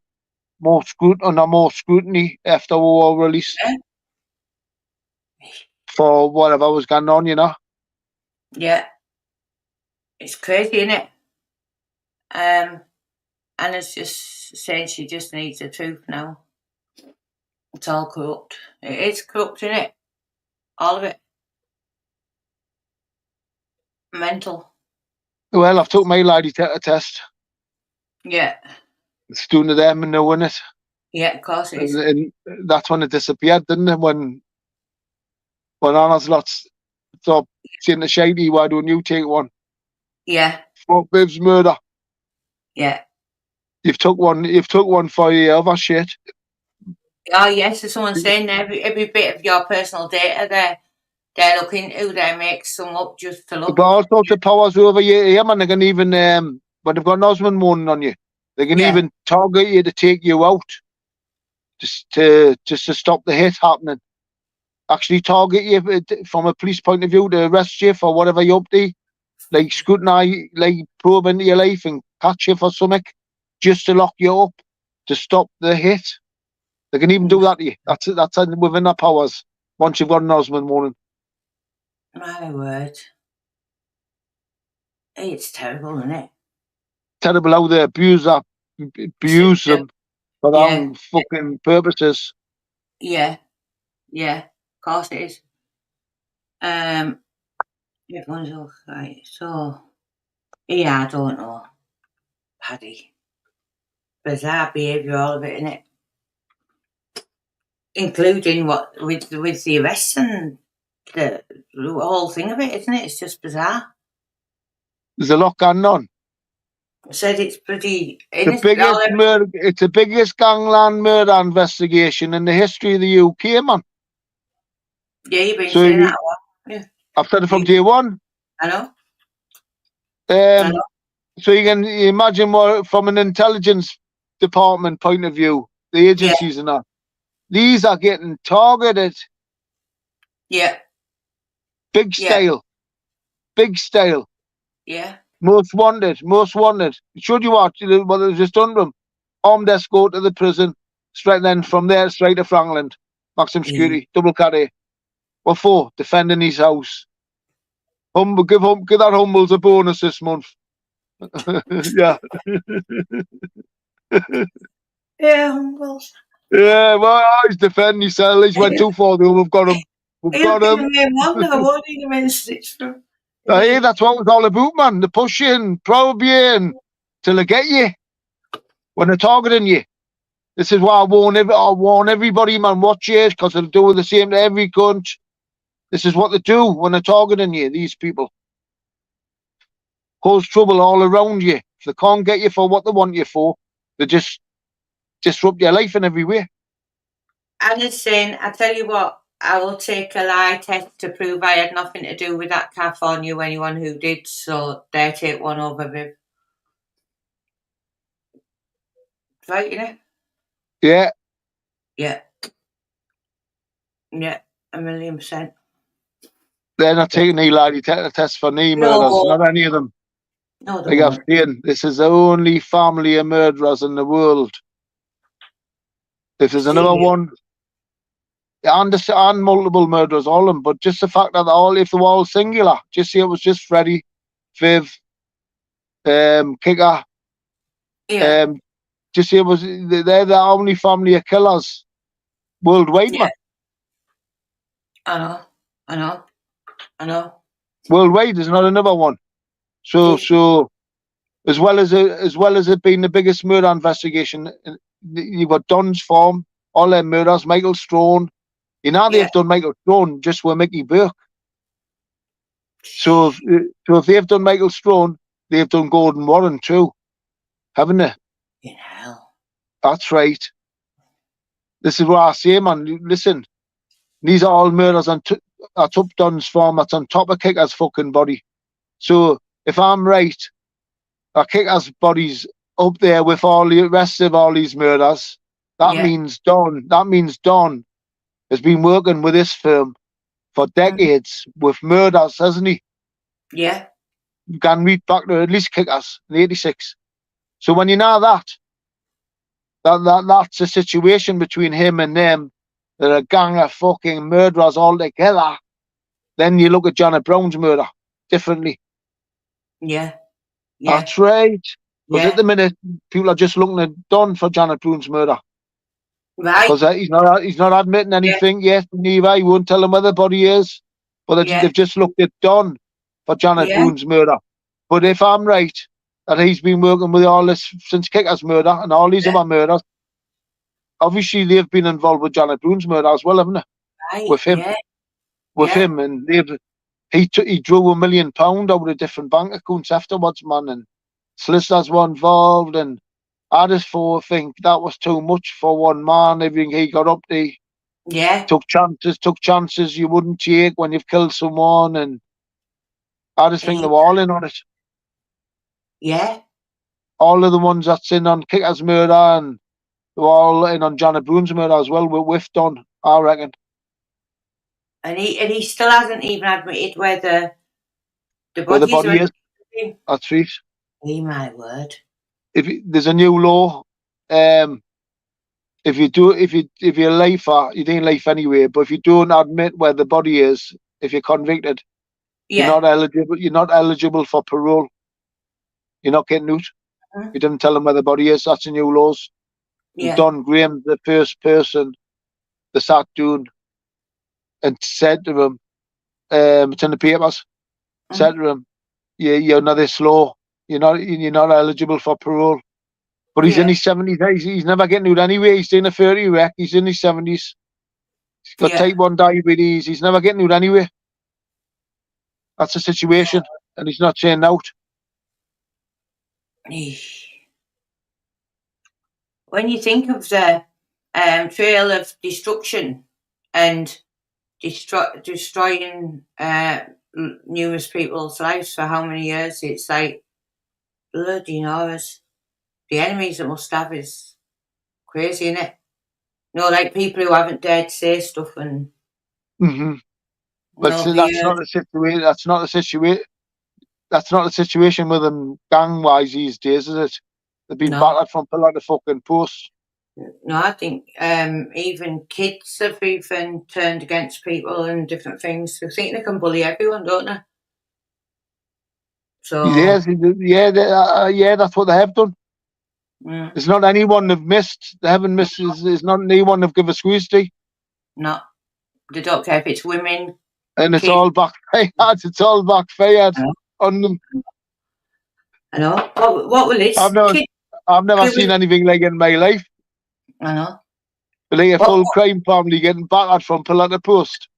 more scrutiny after we were released Yeah. for whatever was going on, you know. Yeah. It's crazy, isn't it? Anna's just saying she just needs the truth now. It's all corrupt. It is corrupt, isn't it? All of it. Mental. Well, I've took my lie detector test. Yeah. It's doing to them and knowing it. Yeah, of course it is. And that's when it disappeared, didn't it? When Anna's lots stopped saying to Shady, why don't you take one? Yeah. For Biv's murder. Yeah. You've took one for your other shit. Oh, yes, there's someone saying every bit of your personal data they're looking into, they make some up just to But look. all sorts of powers over you here, man. They can even when they've got an Osmond warning on you, they can Yeah. even target you to take you out. Just to stop the hit happening. Actually target you from a police point of view to arrest you for whatever you're up to. Like scrutinise, like probe into your life and catch you for something, just to lock you up, to stop the hit. They can even do that to you. That's within their powers. Once you've got an Osmond warning. My word. It's terrible, isn't it? Terrible how they abuse System. them for their Yeah. own fucking purposes. Yeah. Yeah. Of course it is. Everyone's all right. So, yeah, I don't know. Paddy. Bizarre behaviour, all of it, innit? including what with the arrests and the whole thing of it, isn't it? It's just bizarre. There's a lot going on. I said it's pretty. It's the biggest gangland murder investigation in the history of the UK, man. Yeah, you've been saying that a lot. Yeah. I've said it from day one. I know. So you can imagine what, from an intelligence department point of view, the agencies and that, these are getting targeted. Yeah. Big style. Big style. Yeah. Most wanted. Should you watch what they've just done to them? Armed escort to the prison, straight then from there straight to Frankland. Maximum security, double carry. What for? Defending his house. Give that Humbles a bonus this month. Yeah. Yeah, Humbles. Yeah, well, he's defending himself. He's went too far, though. We've got him. He'll be the main one, though, won't he? The main stitch through. Hey, that's what it's all about, man. The pushing, probing, till they get you. When they're targeting you. This is why I warn everybody, man, watch it, because they'll do the same to every cunt. This is what they do when they're targeting you, these people. Cause trouble all around you. If they can't get you for what they want you for, they just disrupt your life in every way. And it's saying, I tell you what, I will take a lie test to prove I had nothing to do with that calf or knew anyone who did, so there, take one over, Viv. Right, you know? Yeah. Yeah. Yeah, 1,000,000%. They're not taking any lie test for any murders, not any of them. No, like I've seen, this is the only family of murderers in the world. If there's another one, and multiple murderers, all of them, but just the fact that if they were all singular, just say it was just Freddie, Viv, Kicker, just say it was, they're the only family of killers worldwide, man. I know. Worldwide, there's not another one. So as well as it being the biggest murder investigation, you've got Don's Farm, all their murders, Michael Strone. You know they've done Michael Strone just with Mickey Burke. So if they've done Michael Strone, they've done Gordon Warren too, haven't they? In hell. That's right. This is what I say, man. Listen, these are all murders that's up Don's Farm. That's on top of Kicker's fucking body. So if I'm right, Kicker's body's up there with all the rest of all these murders. That means Don has been working with this firm for decades with murders, hasn't he? Yeah. You can read back to at least Kickers in '86. So when you know that's a situation between him and them, they're a gang of fucking murderers all together, then you look at Janet Brown's murder differently. Yeah. That's right. Because at the minute, people are just looking at Don for Janet Brown's murder. Right. Because he's not admitting anything yet, neither. He won't tell them where the body is. But they've just looked at Don for Janet Brown's murder. But if I'm right, that he's been working with all this since Kicker's murder and all these other murders, obviously they've been involved with Janet Brown's murder as well, haven't they? Right. With him. With him. And he drew £1 million out of different bank accounts afterwards, man. And solicitors were involved. And I just think that was too much for one man. Everything he got up to. Yeah. Took chances you wouldn't take when you've killed someone. And I just think they were all in on it. Yeah. All of the ones that's in on Kicker's murder, and they were all in on Janet Brown's murder as well, with Don, I reckon. And he still hasn't even admitted where the body is. That's right. Oh my word. There's a new law, if you're lifer, you didn't life anyway, but if you don't admit where the body is, if you're convicted, you're not eligible for parole. You're not getting out. You didn't tell them where the body is. That's the new laws. And Don Graham, the first person that sat down and said to him, it's in the papers, said to him, you're not this law. You're not eligible for parole. But he's in his 70s. He's never getting out anyway. He's doing a 30 wreck. He's in his 70s. He's got Yeah. type 1 diabetes. He's never getting out anyway. That's the situation. And he's not saying out. When you think of the trail of destruction and destroying numerous people's lives for how many years, it's like bloody knows. The enemies that must have is crazy, isn't it? Like people who haven't dared say stuff and But that's not the situation. That's not the situation. That's not the situation with them gang-wise these days, is it? They've been battered from pillar to fucking post. No, I think even kids have even turned against people and different things. They think they can bully everyone, don't they? So yes, that's what they have done. There's not anyone they've missed. They haven't missed. There's not anyone they've given a squeeze to. No, they don't care if it's women. And it's all backfired. It's all backfired on them. I know. What will this? I've never seen anything like it in my life. I know. Like a full crime family getting battered from pillar to post.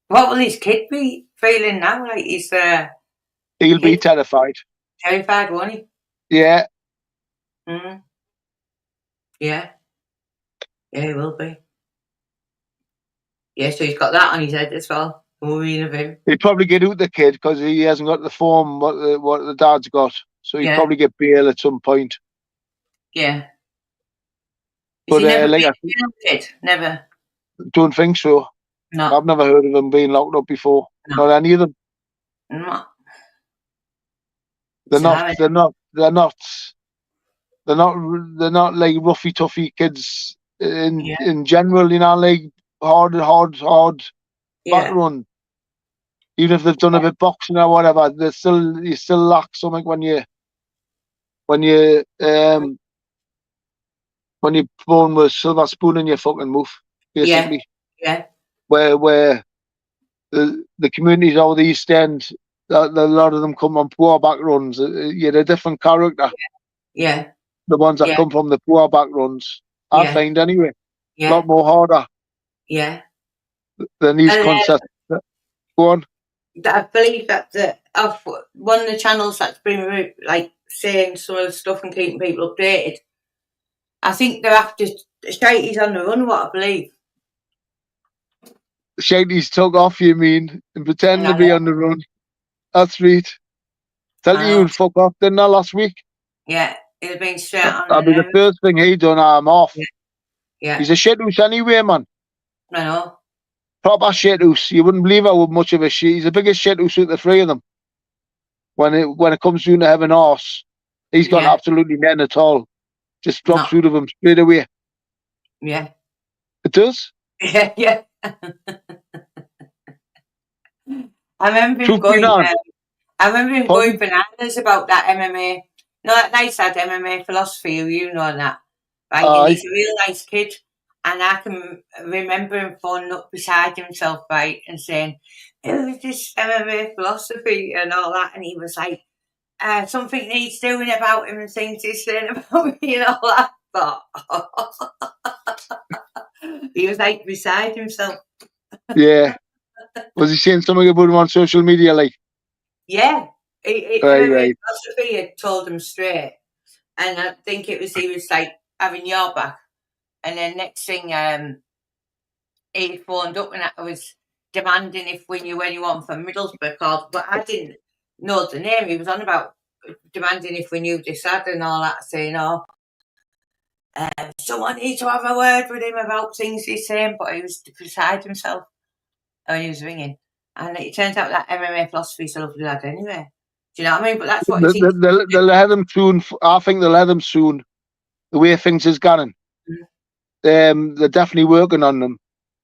What will his kid be feeling now? Like he'll be terrified. Terrified, won't he? Yeah. Yeah. Yeah, he will be. Yeah, so he's got that on his head as well. Worrying of him. He'd probably get out the kid because he hasn't got the form what the dad's got. So he'd probably get bail at some point. Yeah. But he never been a kid? Never. Don't think so. No. I've never heard of them being locked up before. No. Not any of them. No. They're not like roughy toughy kids in general, like hard background. Even if they've done a bit of boxing or whatever, you still lack something when you're born with a silver spoon in your fucking mouth, basically. Yeah. Where the communities over the East End, a lot of them come from poor backgrounds. You're a different character. Yeah. The ones that come from the poor backgrounds, I find anyway, a lot more harder. Yeah. Than these concepts. Go on. I believe that of one of the channels that's been like saying some of the stuff and keeping people updated. I think they're after Shitey's on the run. What I believe. Shitey's took off, you mean, and pretend to be on the run. That's right. Tell you fuck off, didn't I, last week? Yeah, he'd been straight on. That'd be the first thing he done. I'm off. Yeah. He's a shithouse anyway, man. I know. Proper shithouse. You wouldn't believe how much of a shit. He's the biggest shithouse out of the three of them. When it comes down to having an arse, he's got absolutely nothing at all. Just drops out of him straight away. Yeah. It does? Yeah. I remember him going bananas about that MMA. No, that nice that MMA philosophy, you know that. Right? And he's a real nice kid. And I can remember him phoning up beside himself, right, and saying, "Who's this MMA philosophy and all that?" And he was like, "Something needs doing about him and things he's saying about me and all that." But he was like beside himself. Yeah. Was he saying something about him on social media, like? Yeah. Right. Philosophy had told him straight. And I think he was like having your back. And then next thing, he phoned up and I was demanding if we knew anyone from Middlesbrough called, but I didn't know the name. He was on about demanding if we knew this ad and all that, saying, someone needs to have a word with him about things he's saying, but he was beside himself when he was ringing. And it turns out that MMA philosophy is a lovely lad anyway. Do you know what I mean? But that's what they'll let him soon. I think they'll let him soon. The way things is going. They're definitely working on them.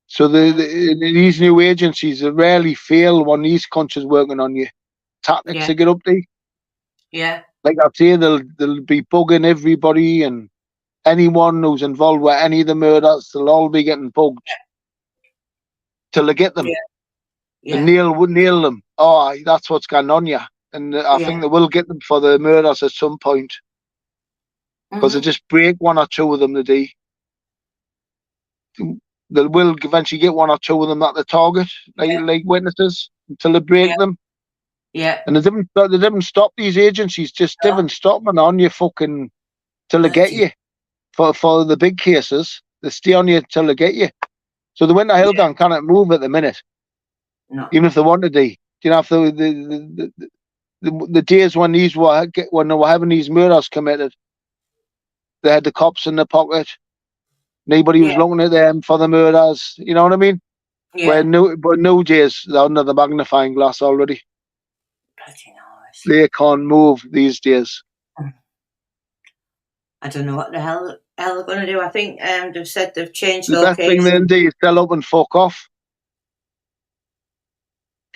So these new agencies rarely fail when these countries working on you. Tactics to get up there. Yeah. Like I say, they'll be bugging everybody and anyone who's involved with any of the murders. They'll all be getting bugged till they get them. Yeah. And nail them. Oh, that's what's going on here. And I think they will get them for the murders at some point. Because they just break one or two of them today. they will eventually get one or two of them that they target, like witnesses, until they break Yeah. them. Yeah. And they didn't stop these agencies, just No. didn't stop them on you fucking till they get you. For the big cases, they stay on you till they get you. So the Winter Hill gang cannot move at the minute, No. even if they wanted to. You know, if the days when when they were having these murders committed, they had the cops in their pocket. Nobody was Yeah. looking at them for the murders. You know what I mean? Yeah. But nowadays they're under the magnifying glass already. Bloody nice. They can't move these days. I don't know what the hell they're going to do. I think they've said they've changed The best thing they location. can do is sell up and fuck off.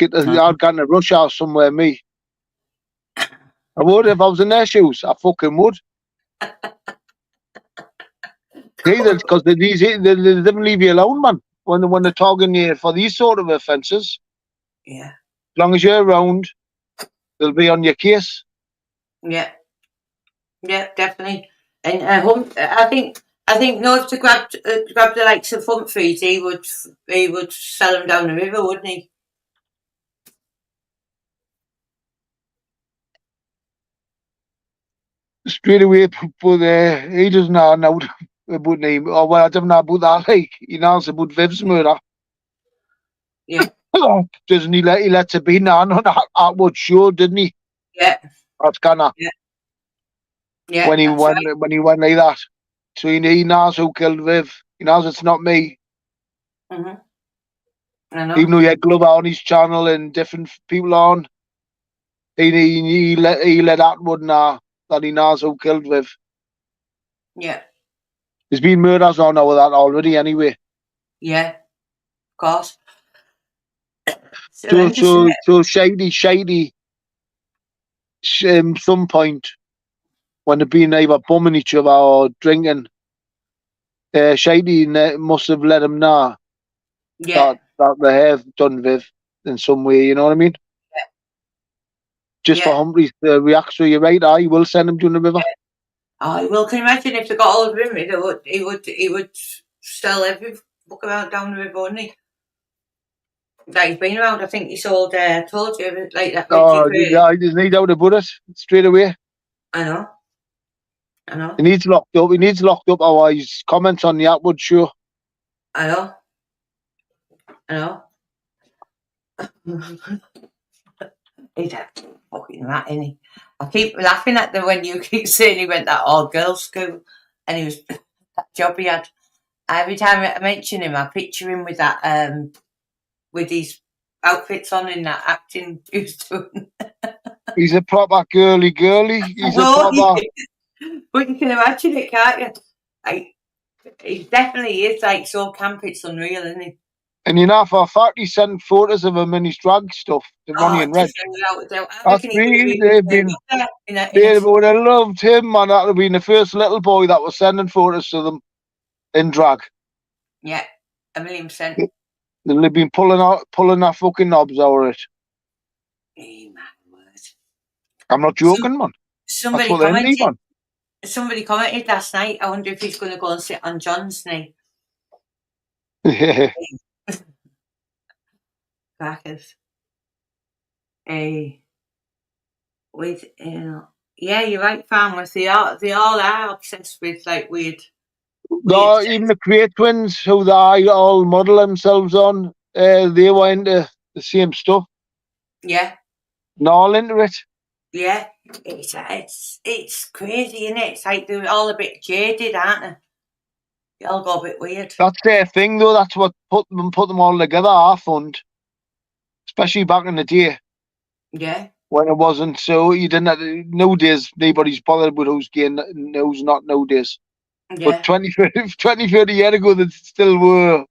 I'd get in a rush hour somewhere, me. I would if I was in their shoes. I fucking would. Because they didn't leave you alone, man. When they're targeting you for these sort of offences, Yeah. as long as you're around, they'll be on your case. Yeah. Yeah, definitely. And I think no, if to grab the likes of Humphreys, he would sell them down the river, wouldn't he? Straight away, but he doesn't know about name. Oh, well, I don't know about that. Like, he knows about Viv's murder. Yeah. Doesn't he lets it be known on Atwood show, didn't he? Yeah. That's kind of Yeah. Yeah. when he That's went right. when he went like that. So he knows who killed Viv. He knows it's not me. Mhm. I Even know. though he had Glover on his channel and different people on, he let Atwood know that he knows who killed Viv. Yeah. There's been murders on over that already anyway. Yeah. Of course. It's So horrendous, isn't so it? so shady. Some point when they've been either bumming each other or drinking, Shady must have let him know Yeah. that they have done Viv in some way. You know what I mean? Just Yeah. for Humphreys to react. So you're right. I will send him down the river. Oh, well, can you imagine if they got hold of him? He would sell every book about down the river, wouldn't he? That he's been around. I think he sold. Told you like that Richie Oh, Craig. there's no doubt about it. Straight away. I know. I know. He needs locked up. He needs locked up. Otherwise, comments on the Atwood show. I know. I know. He's a fucking rat, isn't he? I keep laughing at them when you keep saying he went that all girls school and he was that job he had. Every time I mention him, I picture him with that with his outfits on in that acting he was doing. He's a proper girly. I He's a know he proper. is. But you can imagine it, can't you? Like, he definitely is like so camp, it's unreal, isn't he? And you know, for a fact, he sent photos of him in his drag stuff to Ronnie Oh, and Reg. just without a doubt. I That's reckon he would have me. really turned up there They would have loved him, man. That would have been the first little boy that was sending photos to them in drag. yeah, 1,000,000%. They'll have been pulling their fucking knobs over it. Hey, my word. I'm not joking, man. That's Somebody what they need, commented. man. Somebody commented last night. I wonder if he's going to go and sit on John's knee. Crackers. With yeah, you're right, farmers. They all are obsessed with like weird No, sex. even the Great Twins, who they all model themselves on, they were into the same stuff. Yeah, And all into it. yeah. It's crazy, isn't it? It's like they're all a bit jaded, aren't they? They all go a bit weird. That's their thing, though. That's what put them all together. I found, especially back in the day Yeah, when it wasn't so. You didn't. Nowadays, nobody's bothered with who's gay and who's not nowadays. But yeah, 20, 30 years ago, they still were.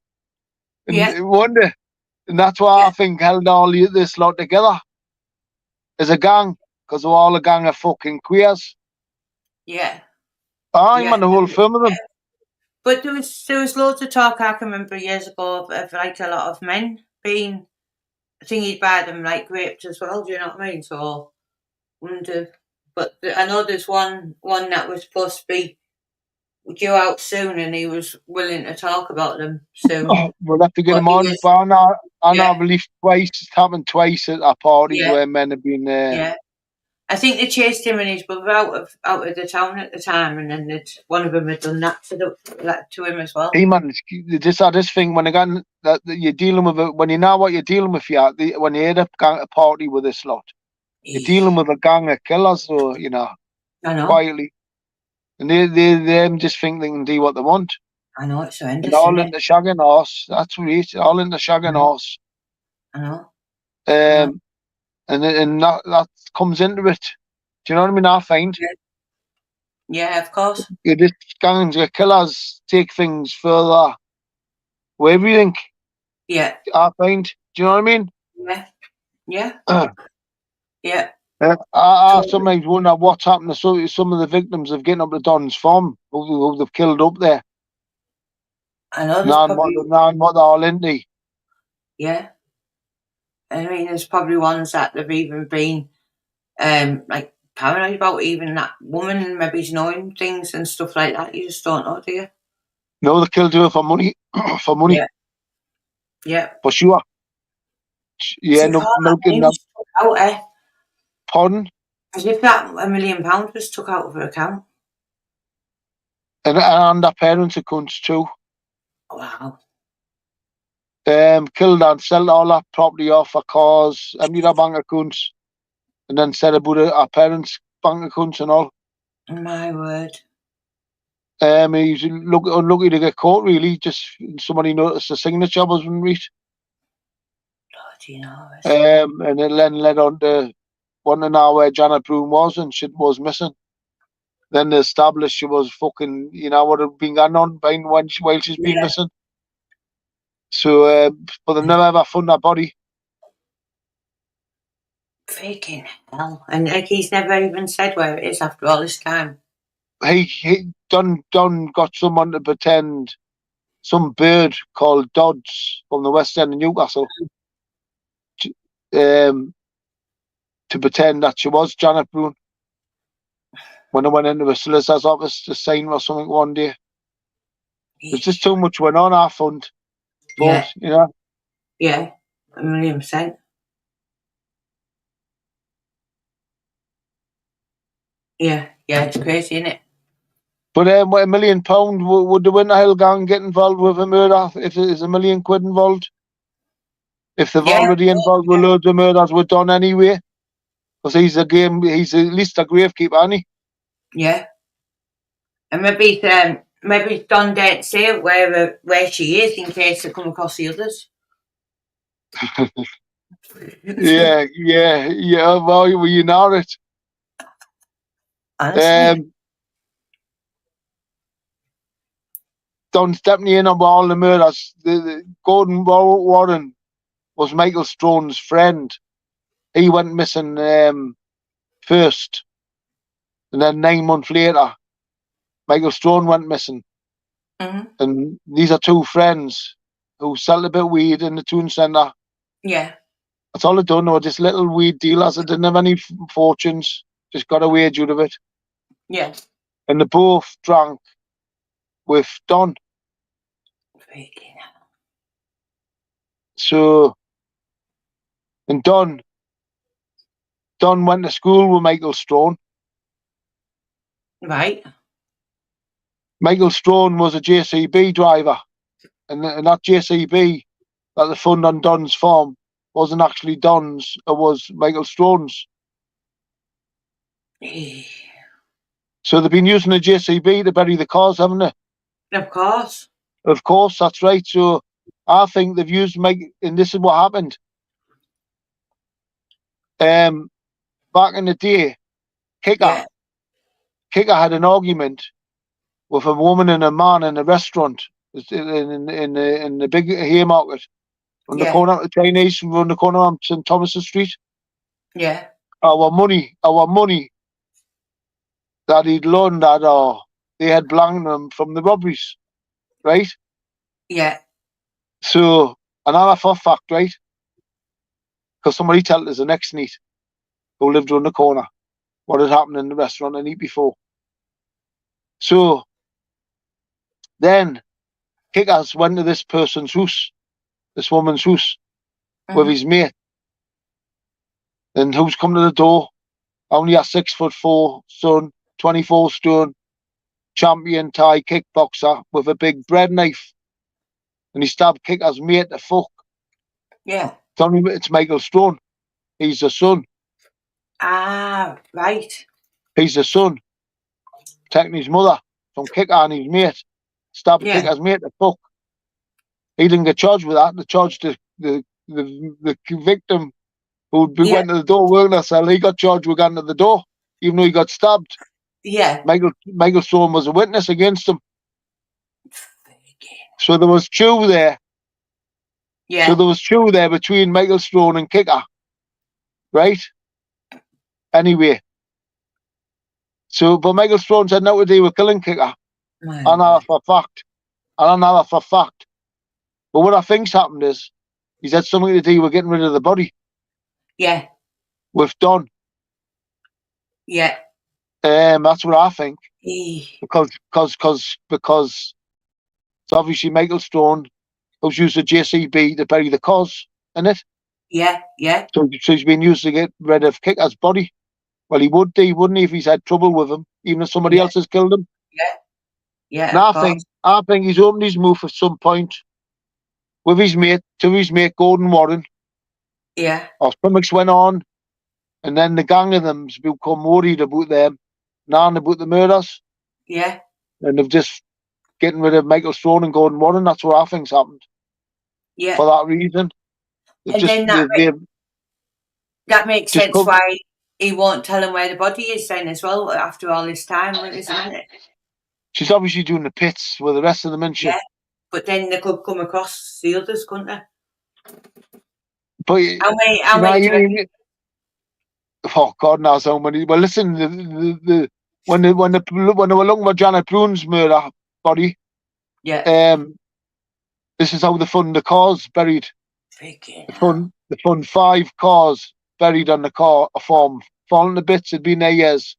And yeah, I wonder, and that's why yeah, I think held all this lot together as a gang, because they're all a gang of fucking queers. yeah, I'm yeah. on the whole film of them. But there was loads of talk I can remember years ago of like a lot of men being thingied by them, like raped as well. Do you know what I mean? So wonder, but I know there's one that was supposed to be due out soon, and he was willing to talk about them soon. We'll have to get But him he on. was, But I yeah, know, I believe twice. It's happened twice at our parties yeah, where men have been. yeah. I think they chased him and his brother out of the town at the time, and then one of them had done that to him as well. Hey man, I just think when again that you're dealing with when you know what you're dealing with, when you end up going to a party with this lot, you're dealing with a gang of killers, so I know, quietly, and they just think they can do what they want, I know, it's and horrendous, isn't all it? into shagging horse. That's what it is, all into I shagging know, horse, I know, I know. um, and that comes into it. Do you know what I mean? I find Yeah, yeah, of course. this gangs of killers take things further. With everything, Yeah, I find. Do you know what I mean? yeah, yeah, yeah. I Totally. sometimes wonder what's happened to some of the victims of getting up to Don's farm who they've killed up there. I know there's Now and probably, what they're all into. yeah. I mean, there's probably ones that they've even been like paranoid about, even that woman maybe knowing things and stuff like that. You just don't know, do you? No, they killed her for money, for money, Yeah, yeah. for sure. As Yeah, if no, all that milking money them. was took out, eh? Pardon? As if that £1 million was took out of her account. And their parents are cunts too. Wow. Killed and sold all that property off for cars, emptied their bank accounts, and then said about our parents' bank accounts and all. My word. He's unlucky to get caught, really. Just somebody noticed the signature wasn't right. Bloody knows. And it then led on to wanting to know where Janet Broom was, and she was missing. Then they established she was fucking, what had been going on while she's been Yeah. missing. So, but they never ever found her body. Freaking hell. And like he's never even said where it is after all this time. He Don got someone to pretend some bird called Dodds from the West End of Newcastle um, to pretend that she was Janet Broom when I went into a solicitor's office to sign or something one day. There's just too much went on, I thought, Yeah, you know. yeah. 1,000,000%. Yeah, yeah, it's crazy, isn't it? But £1 million, would the Winter Hill gang get involved with a murder if there's £1 million involved? If they've Yeah, already involved with loads of murders were done anyway? Because he's at least a gravekeeper, isn't he? yeah. And maybe Don don't say where she is in case they come across the others. Yeah. Well, you know it. Honestly. Don's definitely in on all the murders. Gordon Warren was Michael Strone's friend. He went missing first, and then 9 months later, Michael Strone went missing. Mm-hmm. And these are two friends who sell a bit of weed in the tune centre. Yeah, That's all they done. They were just little weed dealers that didn't have any fortunes, just got a wage out of it. yeah. And they both drank with Don. Freaking hell. So, and Don went to school with Michael Strone. Right. Michael Strone was a JCB driver. And that JCB that they found on Don's farm wasn't actually Don's, it was Michael Strone's. Eh, So they've been using a JCB to bury the cars, haven't they? of course. Of course, that's right. So I think they've used Mike, and this is what happened. Back in the day, Kicker Yeah, had an argument with a woman and a man in a restaurant in the big Haymarket on the yeah, corner of the Chinese, on the corner of St Thomas's Street. yeah, Our money that he'd loaned that they had blanked them from the robberies, right? yeah, So another for fact, right? Because somebody told us the next night who lived around the corner what had happened in the restaurant the night before. So Then Kickers went to this person's house, this woman's house, with his mate. And who's come to the door? Only a 6'4" son, 24 stone, champion Thai kickboxer with a big bread knife. And he stabbed Kicker's mate to fuck. Yeah. It's Michael Strone. He's the son. Ah, right. He's the son. Taking his mother from Kicker and his mate. Stabbed Kicker's mate to fuck. He didn't get charged with that. They charged the victim who went to the door working a cell. He got charged with going to the door, even though he got stabbed. Yeah. Michael Strone was a witness against him. So there was two there. Yeah. So there was two there between Michael Strone and Kicker. Right? Anyway. So, but Michael Strone said no to do with killing Kicker. Another for fact. And another for fact. But what I think's happened is, he's had something to do with getting rid of the body. Yeah. With Don. Yeah. That's what I think. Because it's obviously Michael Strone who's used the JCB to bury the cause in it. Yeah, yeah. So he's been used to get rid of Kicker's body. Well, he would do, wouldn't he, if he's had trouble with him, even if somebody else has killed him? Yeah. Yeah. And I think he's opened his mouth at some point with his mate, Gordon Warren. Yeah. Or something's went on, and then the gang of them's become worried about them, knowing about the murders. Yeah. And they've just getting rid of Michael Strone and Gordon Warren. That's what I think's happened. Yeah. For that reason. That makes sense why he won't tell him where the body is then as well after all this time, isn't it? She's obviously doing the pits with the rest of them, isn't she? Yeah. But then they could come across the others, couldn't they? But how many oh God knows how many. Well, listen, when they were looking for Janet Brune's murder body, this is how they found the cars buried. They found 5 cars buried on the car farm, falling to bits. Had been there years.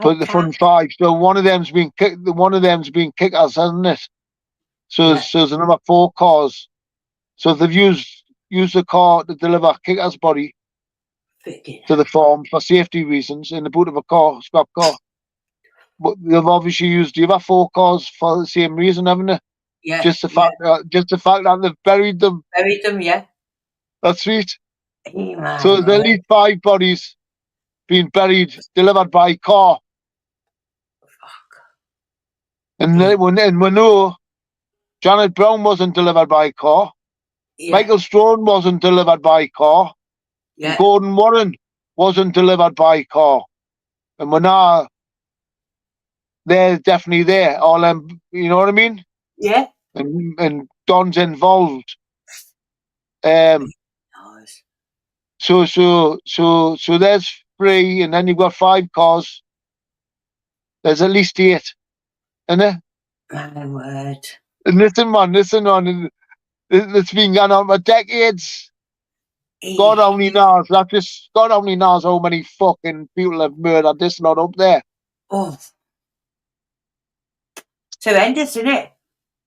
But they found 5. So one of them's been Kickers, hasn't it? So there's another 4 cars. So they've used the car to deliver Kicker's body to the farm for safety reasons in the boot of a scrap car. But they've obviously used the other 4 cars for the same reason, haven't they? Yeah. Just the fact that they've buried them. Buried them, yeah. That's right. So there's at least 5 bodies being buried, delivered by car. Fuck. And we know Janet Brown wasn't delivered by car. Yeah. Michael Strone wasn't delivered by car. Yeah. And Gordon Warren wasn't delivered by car. And we're now, they're definitely there. All them, you know what I mean? Yeah. And Don's involved. So there's 3, and then you've got 5 cars. There's at least 8, isn't there? My word. And listen on. It's been going on for decades. God only knows. God only knows how many fucking people have murdered this lot up there. Oh. It's horrendous, isn't it?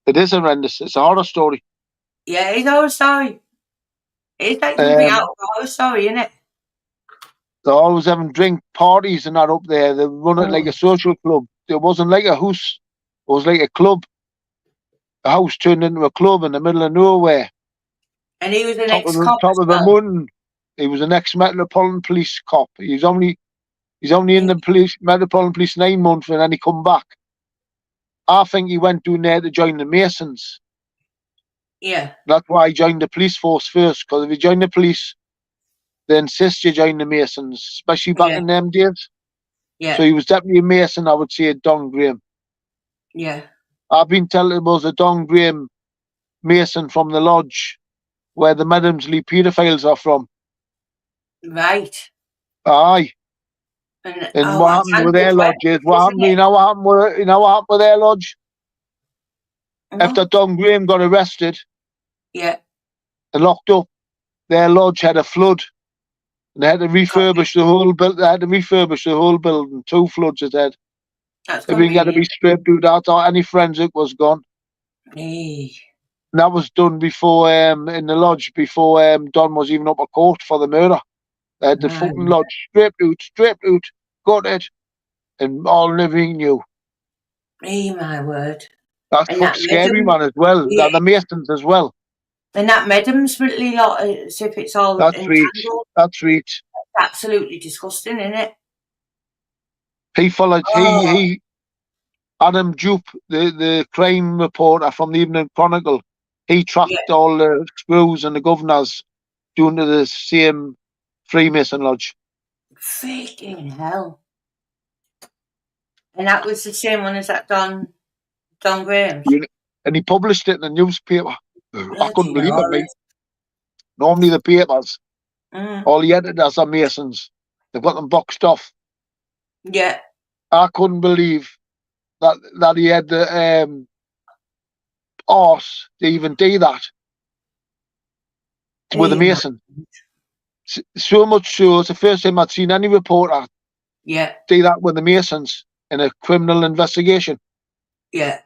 It is horrendous. It's a horror story. Yeah, it's a horror story. It's like something out of a horror story, isn't it? They're always having drink parties and that up there. They run it like a social club. It wasn't like a house. It was like a club. A house turned into a club in the middle of nowhere. And he was an ex-cop top of the mountain. He was an ex-Metropolitan Police cop. He's only in the Metropolitan Police 9 months, and then he come back. I think he went down there to join the Masons. Yeah. That's why he joined the police force first, because if you join the police, they insist you join the Masons, especially back in them days. Yeah. So he was definitely a Mason, I would say, Don Graham. Yeah. I've been told it was a Don Graham Mason from the lodge where the Medhamsley paedophiles are from. Right. Aye. And what happened with their lodges? You know what happened with their lodge? After Don Graham got arrested and locked up, their lodge had a flood. And they had to refurbish the whole building. 2 floods it had. That's Everything had to be convenient. scraped out. That or any forensic was gone. Eh. And that was done before in the lodge before Don was even up a court for the murder. They had the My, fucking lodge stripped out, gutted, and all living new. my word. That's And fuck that scary, madam, man, as well. yeah, The Masons as well. and that madam's really lot as if it's all That's right. entangled. That's right. Absolutely disgusting, isn't it? He followed. Oh, He Adam Dupe, the crime reporter from the Evening Chronicle. He yeah, tracked all the screws and the governors doing to the same Freemason lodge. freaking hell. And that was the same one as that Don Graham's. And he published it in the newspaper. I couldn't Bloody believe it, hell. mate. Normally the papers, Mm, all the editors are Masons. They've got them boxed off. yeah. I couldn't believe that he had the arse to even do that with a Eh, my, Mason. So much so, it's the first time I'd seen any reporter yeah, do that with the Masons in a criminal investigation. yeah,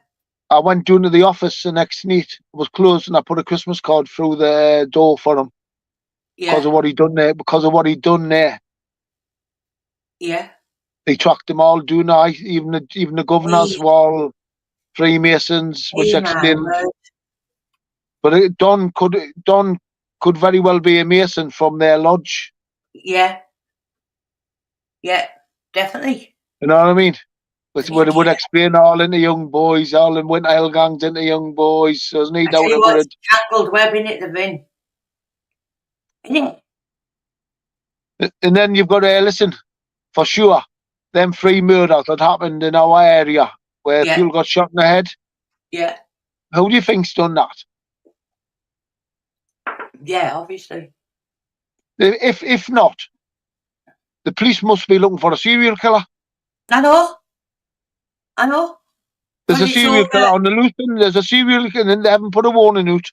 I went down to the office the next night. It was closed, and I put a Christmas card through the door for him because yeah, of what he'd done there. Because of what he'd done there, yeah. they tracked them all. Doing that, even the governors Eh, were all Freemasons, which my explained. word. But Don could very well be a Mason from their lodge. Yeah, yeah, definitely. You know what I mean? Which would Yeah. explain all into young boys, all in winter hell gangs into young boys. So there's no I tell doubt you about what, it's it. tangled web in it, the bin. Isn't it? And then you've got to listen, for sure, them three murders that happened in our area where Yeah, people got shot in the head. yeah, Who do you think's done that? yeah, obviously. If not, the police must be looking for a serial killer. I know, I know. There's But a it's serial killer over. on the loose, and there's a serial killer, and they haven't put a warning out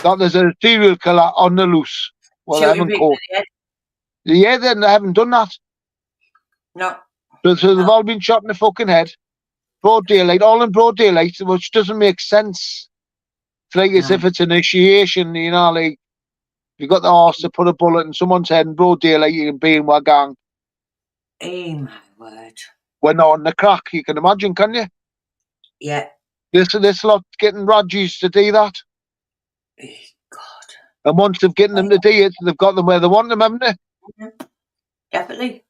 that there's a serial killer on the loose. Well, they Shooting haven't people caught. in the head. Yeah, then they haven't done that. No, So they've no. all been shot in the fucking head. Broad daylight, all in broad daylight, which doesn't make sense. It's like as No. if it's initiation, like you got the horse to put a bullet in someone's head in broad daylight, you can be in one gang. Eh, my word. When they're on the crack, you can imagine, can you? Yeah. This lot getting Rogers to do that. Eh, God. And once they've gotten them to do it, they've got them where they want them, haven't they? Mhm. Definitely.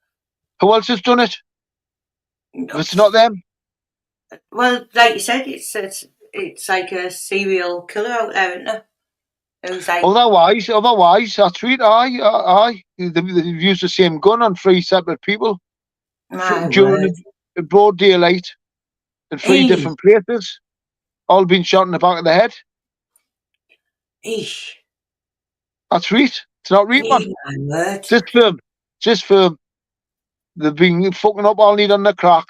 Who else has done it? If No. it's not them. Well, like you said, it's like a serial killer out there, isn't there? Who's like, Otherwise, that's right, aye. They've used the same gun on three separate people my during word. the broad daylight in three Eh, different places, all been shot in the back of the head. eh, That's right. It's not right, man. my word. Just firm. They've been fucking up all night on the crack,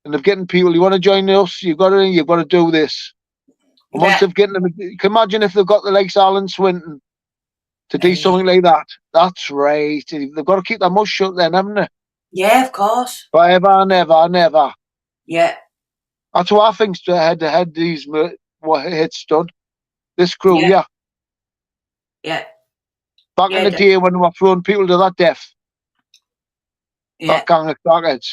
and they're getting people. You want to join us? You've got to do this. And once Yeah. they've getting them, you can imagine if they've got the likes of Alan Swinton to do Eh, something like that. That's right. They've got to keep their mouth shut then, haven't they? yeah, of course. Forever, never. Yeah. That's what I think's had these what hits done. This crew, Yeah. yeah. Yeah. Back in Yeah. the day when we were throwing people to that death, Yeah. that gang of crackheads.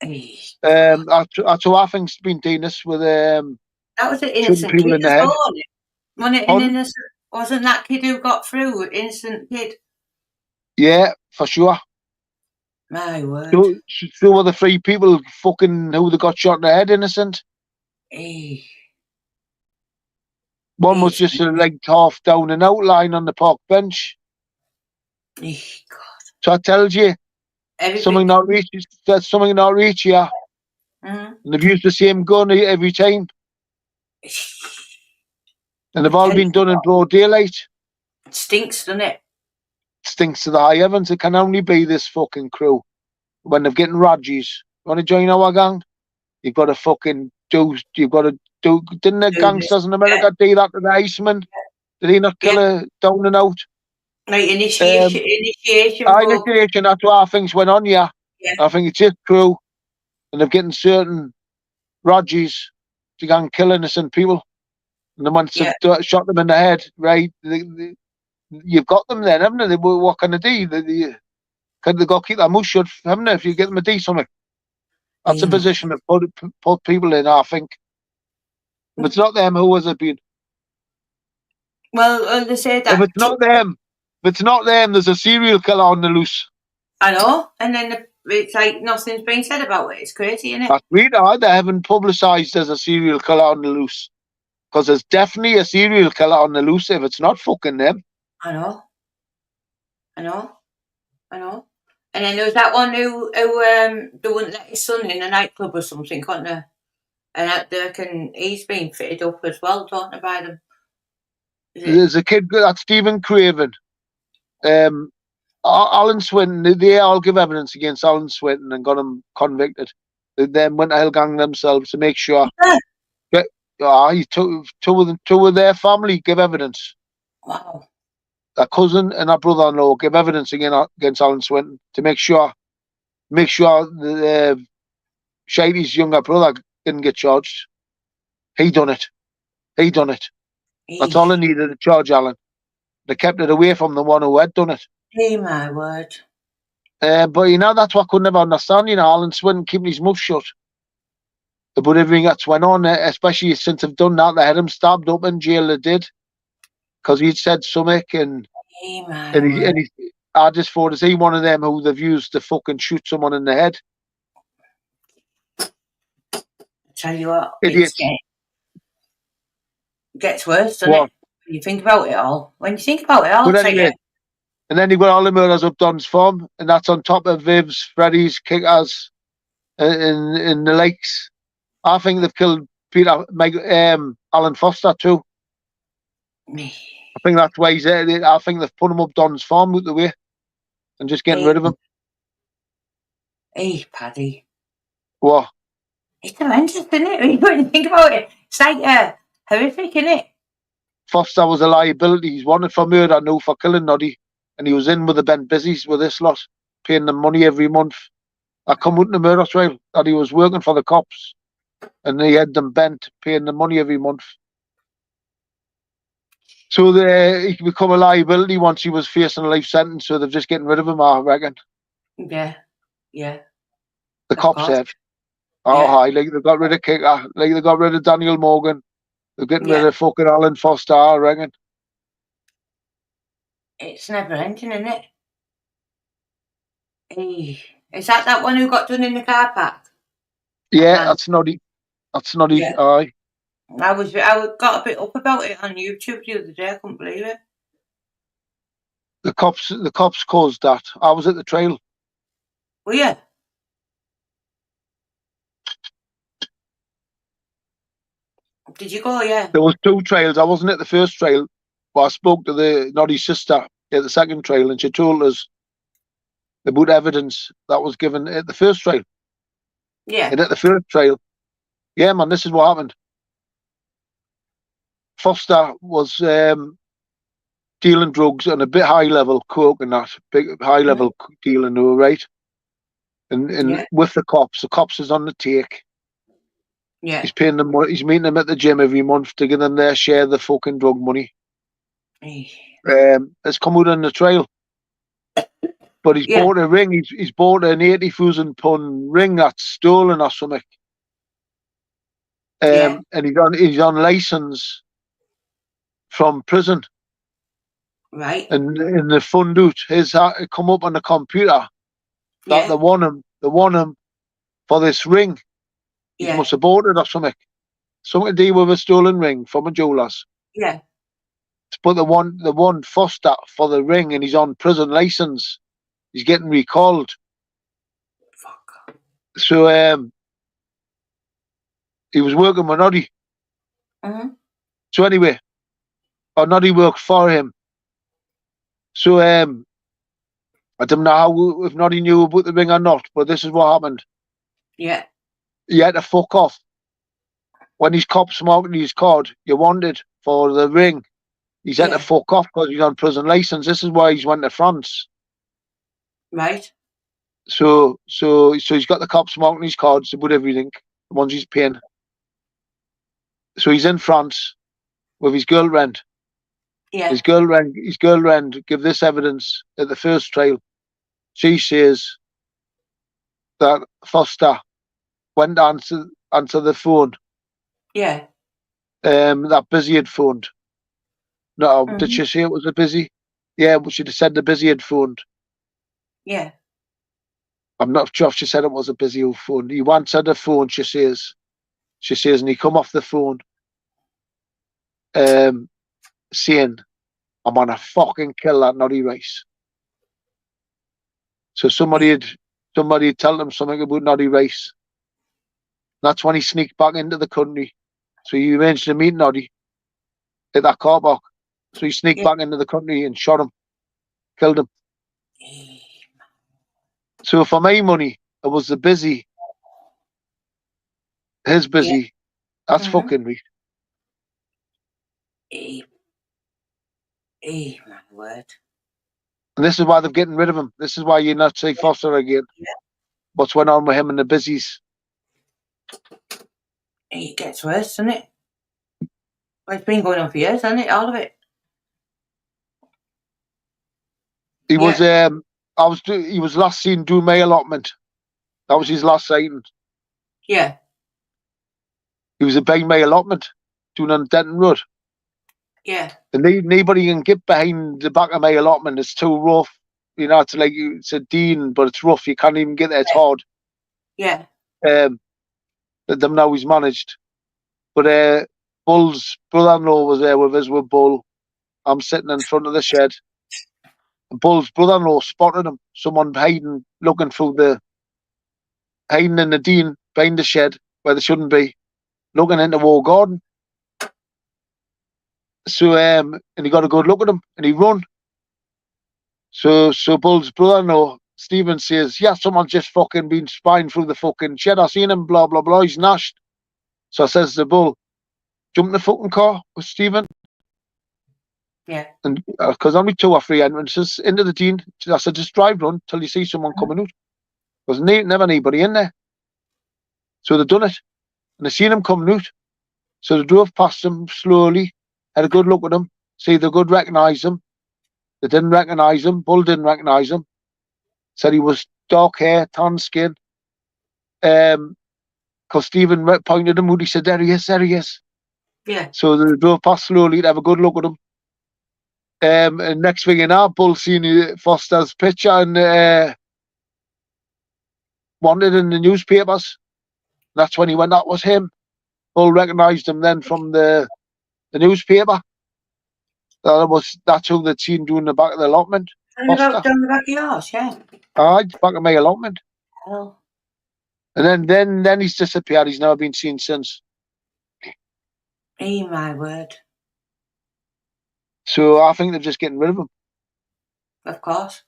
Eh, That's what I think's been doing this with that was an shooting innocent people kid in the as head. well, wasn't it? Wasn't it an Pardon? innocent? Wasn't that kid who got through innocent kid? Yeah, for sure. My word. So were the three people fucking who they got shot in the head innocent. Eh, One was eh, just a leg half down and outline on the park bench. eh, God. So I tells you, Everything. that's something not reach you. Mm-hmm. And they've used the same gun every time. And they've all been done in broad daylight. It stinks, doesn't it? Stinks to the high heavens. It can only be this fucking crew. When they're getting Rogers. Want to join our gang? You've got to fucking do. You've got to do. Didn't the Do this. gangsters in America do that to the Iceman? Did he not kill Yeah. her down and out? Like initiation for Initiation. That's what I think's went on. Yeah, yeah. I think it's this crew. and they're getting certain Rajis to go and kill innocent people. And the ones Yeah. that shot them in the head, right? You've got them then, haven't they? What can they do? They got to keep their mouth shut, haven't they? If you get them to do something, that's a Emo. position to put people in. I think if it's not them, who has it been? Well, they say If that. it's not them, there's a serial killer on the loose. I know, and then it's like nothing's been said about it. It's crazy, isn't it? That's weird. They haven't publicised there's a serial killer on the loose, because there's definitely a serial killer on the loose. If it's not fucking them, I know, I know, I know. And then there was that one who they wouldn't let his son in a nightclub or something, couldn't they? And he's been fitted up as well, don't they, by them? there's a kid that's Stephen Craven. Alan Swinton, they all give evidence against Alan Swinton and got him convicted. They then went to Hellgang themselves to make sure. He took two of their family give evidence. Wow. A cousin and a brother-in-law give evidence against Alan Swinton to make sure the Shady's younger brother didn't get charged. He done it. That's all they needed to charge Alan. They kept it away from the one who had done it. Hey, my word. But that's what I could never understand. Alan Swinton keeping his mouth shut about everything that's went on, especially since they've done that. They had him stabbed up in jail. They did, because he'd said something, and Hey, my and, word. I just thought, is he one of them who they've used to fucking shoot someone in the head? Tell you what, Idiots. it gets worse, doesn't What? it? When you think about it all. When you think about it all, But it's like, anyway, and then you've got all the murders up Don's farm, and that's on top of Viv's, Freddy's, Kickers, in the lakes. I think they've killed Alan Foster too. me. I think that's why he's there. I think they've put him up Don's farm out the way and just getting rid of him. Hey, Paddy. What? It's horrendous, isn't it? When you think about it, it's like horrific, isn't it? Foster was a liability. He's wanted for murder, no for killing Noddy. And he was in with the Ben Busies with this lot, paying them money every month. I come out in the murder trial that he was working for the cops, and he had them bent, paying them money every month. So he could become a liability once he was facing a life sentence, so they're just getting rid of him, I reckon. Yeah. The cops have. Yeah. Hi, like they got rid of Kicker, like they got rid of Daniel Morgan. They're getting rid of fucking Alan Foster, I reckon. It's never ending, isn't it? Hey. Is that one who got done in the car park? Yeah, that's Noddy. Yeah. Aye. I got a bit up about it on YouTube the other day. I couldn't believe it. The cops caused that. I was at the trial. Were you? Did you go? Yeah. There was two trials. I wasn't at the first trial, but I spoke to the Noddy's sister at the second trial, and she told us about evidence that was given at the first trial. Yeah. And at the first trial, yeah, man, this is what happened. Foster was dealing drugs on a bit high level, coke and that, big high level dealing, right? And with the cops is on the take. Yeah. He's paying them money. He's meeting them at the gym every month to give them their share of the fucking drug money. It's come out in the trial. But he's bought a ring. He's bought an £80,000 ring that's stolen or something. And he's on license from prison. Right. And in the fund out, his come up on the computer that they want him for this ring. He must have bought it or something. Something to do with a stolen ring from a jeweller's. Yeah. But the one Foster for the ring, and he's on prison license. He's getting recalled. Fuck. So he was working with Noddy. So anyway, Noddy worked for him. So I don't know if Noddy knew about the ring or not, but this is what happened. Yeah. He had to fuck off. When these cops marking his card, you wanted for the ring. He's had to fuck off because he's on prison license. This is why he's went to France. Right. So he's got the cops marking his cards about everything, the ones he's paying. So he's in France with his girlfriend. Yeah. His girlfriend give this evidence at the first trial. She says that Foster went to answer the phone. Yeah. That Busy had phoned. No, did Mhm. she say it was a Busy? Yeah, but she'd have said the Busy had phoned. Yeah. I'm not sure if she said it was a Busy who phoned. He answered the phone, she says. She says, and he come off the phone, saying, I'm gonna fucking kill that Noddy Rice. So somebody had told him something about Noddy Rice. That's when he sneaked back into the country. So he arranged to meet Noddy at that car park. So he sneaked Yeah. back into the country and shot him, killed him. Eh, So for my money, it was the Busy, his Yeah. Busy. That's Mhm. fucking right. Eh, my word. And this is why they're getting rid of him. This is why you not see Foster again. Yeah. What's went on with him and the Busies? It gets worse, doesn't it? Well, it's been going on for years, hasn't it? All of it. He was Yeah. he was last seen doing my allotment. That was his last sighting. Yeah. He was buying my allotment, doing on Denton Road. Yeah. And nobody can get behind the back of my allotment. It's too rough. You know, it's a dean, but it's rough. You can't even get there. It's hard. Yeah. Them now he's managed. But Bull's brother-in-law was there with us with Bull. I'm sitting in front of the shed. Bull's brother-in-law spotted him. Someone hiding in the dean behind the shed where they shouldn't be, looking into War Garden. So and he got a good look at him and he run. So Bull's brother-in-law Stephen says, yeah, someone's just fucking been spying through the fucking shed. I seen him, blah blah blah. He's nashed. So I says to Bull, jump in the fucking car with Stephen. Yeah. And because only 2 or 3 entrances into the dean, I said, just drive run till you see someone coming out. There's never anybody in there. So they done it. And they seen him coming out. So they drove past him slowly, had a good look at him, see they could recognise him. They didn't recognise him. Bull didn't recognise him. Said he was dark hair, tan skin. Because Stephen pointed him out, he said, there he is, there he is. Yeah. So they drove past slowly to have a good look at him. And next thing you know, Bull seen Foster's picture and wanted in the newspapers. That's when he went, that was him. Bull recognised him then from the newspaper. That's who they'd seen doing the back of the allotment. And Foster. about down the back of yours, yeah. Aye, back of my allotment. Oh. And then he's disappeared. He's never been seen since. My word. So I think they're just getting rid of him. Of course.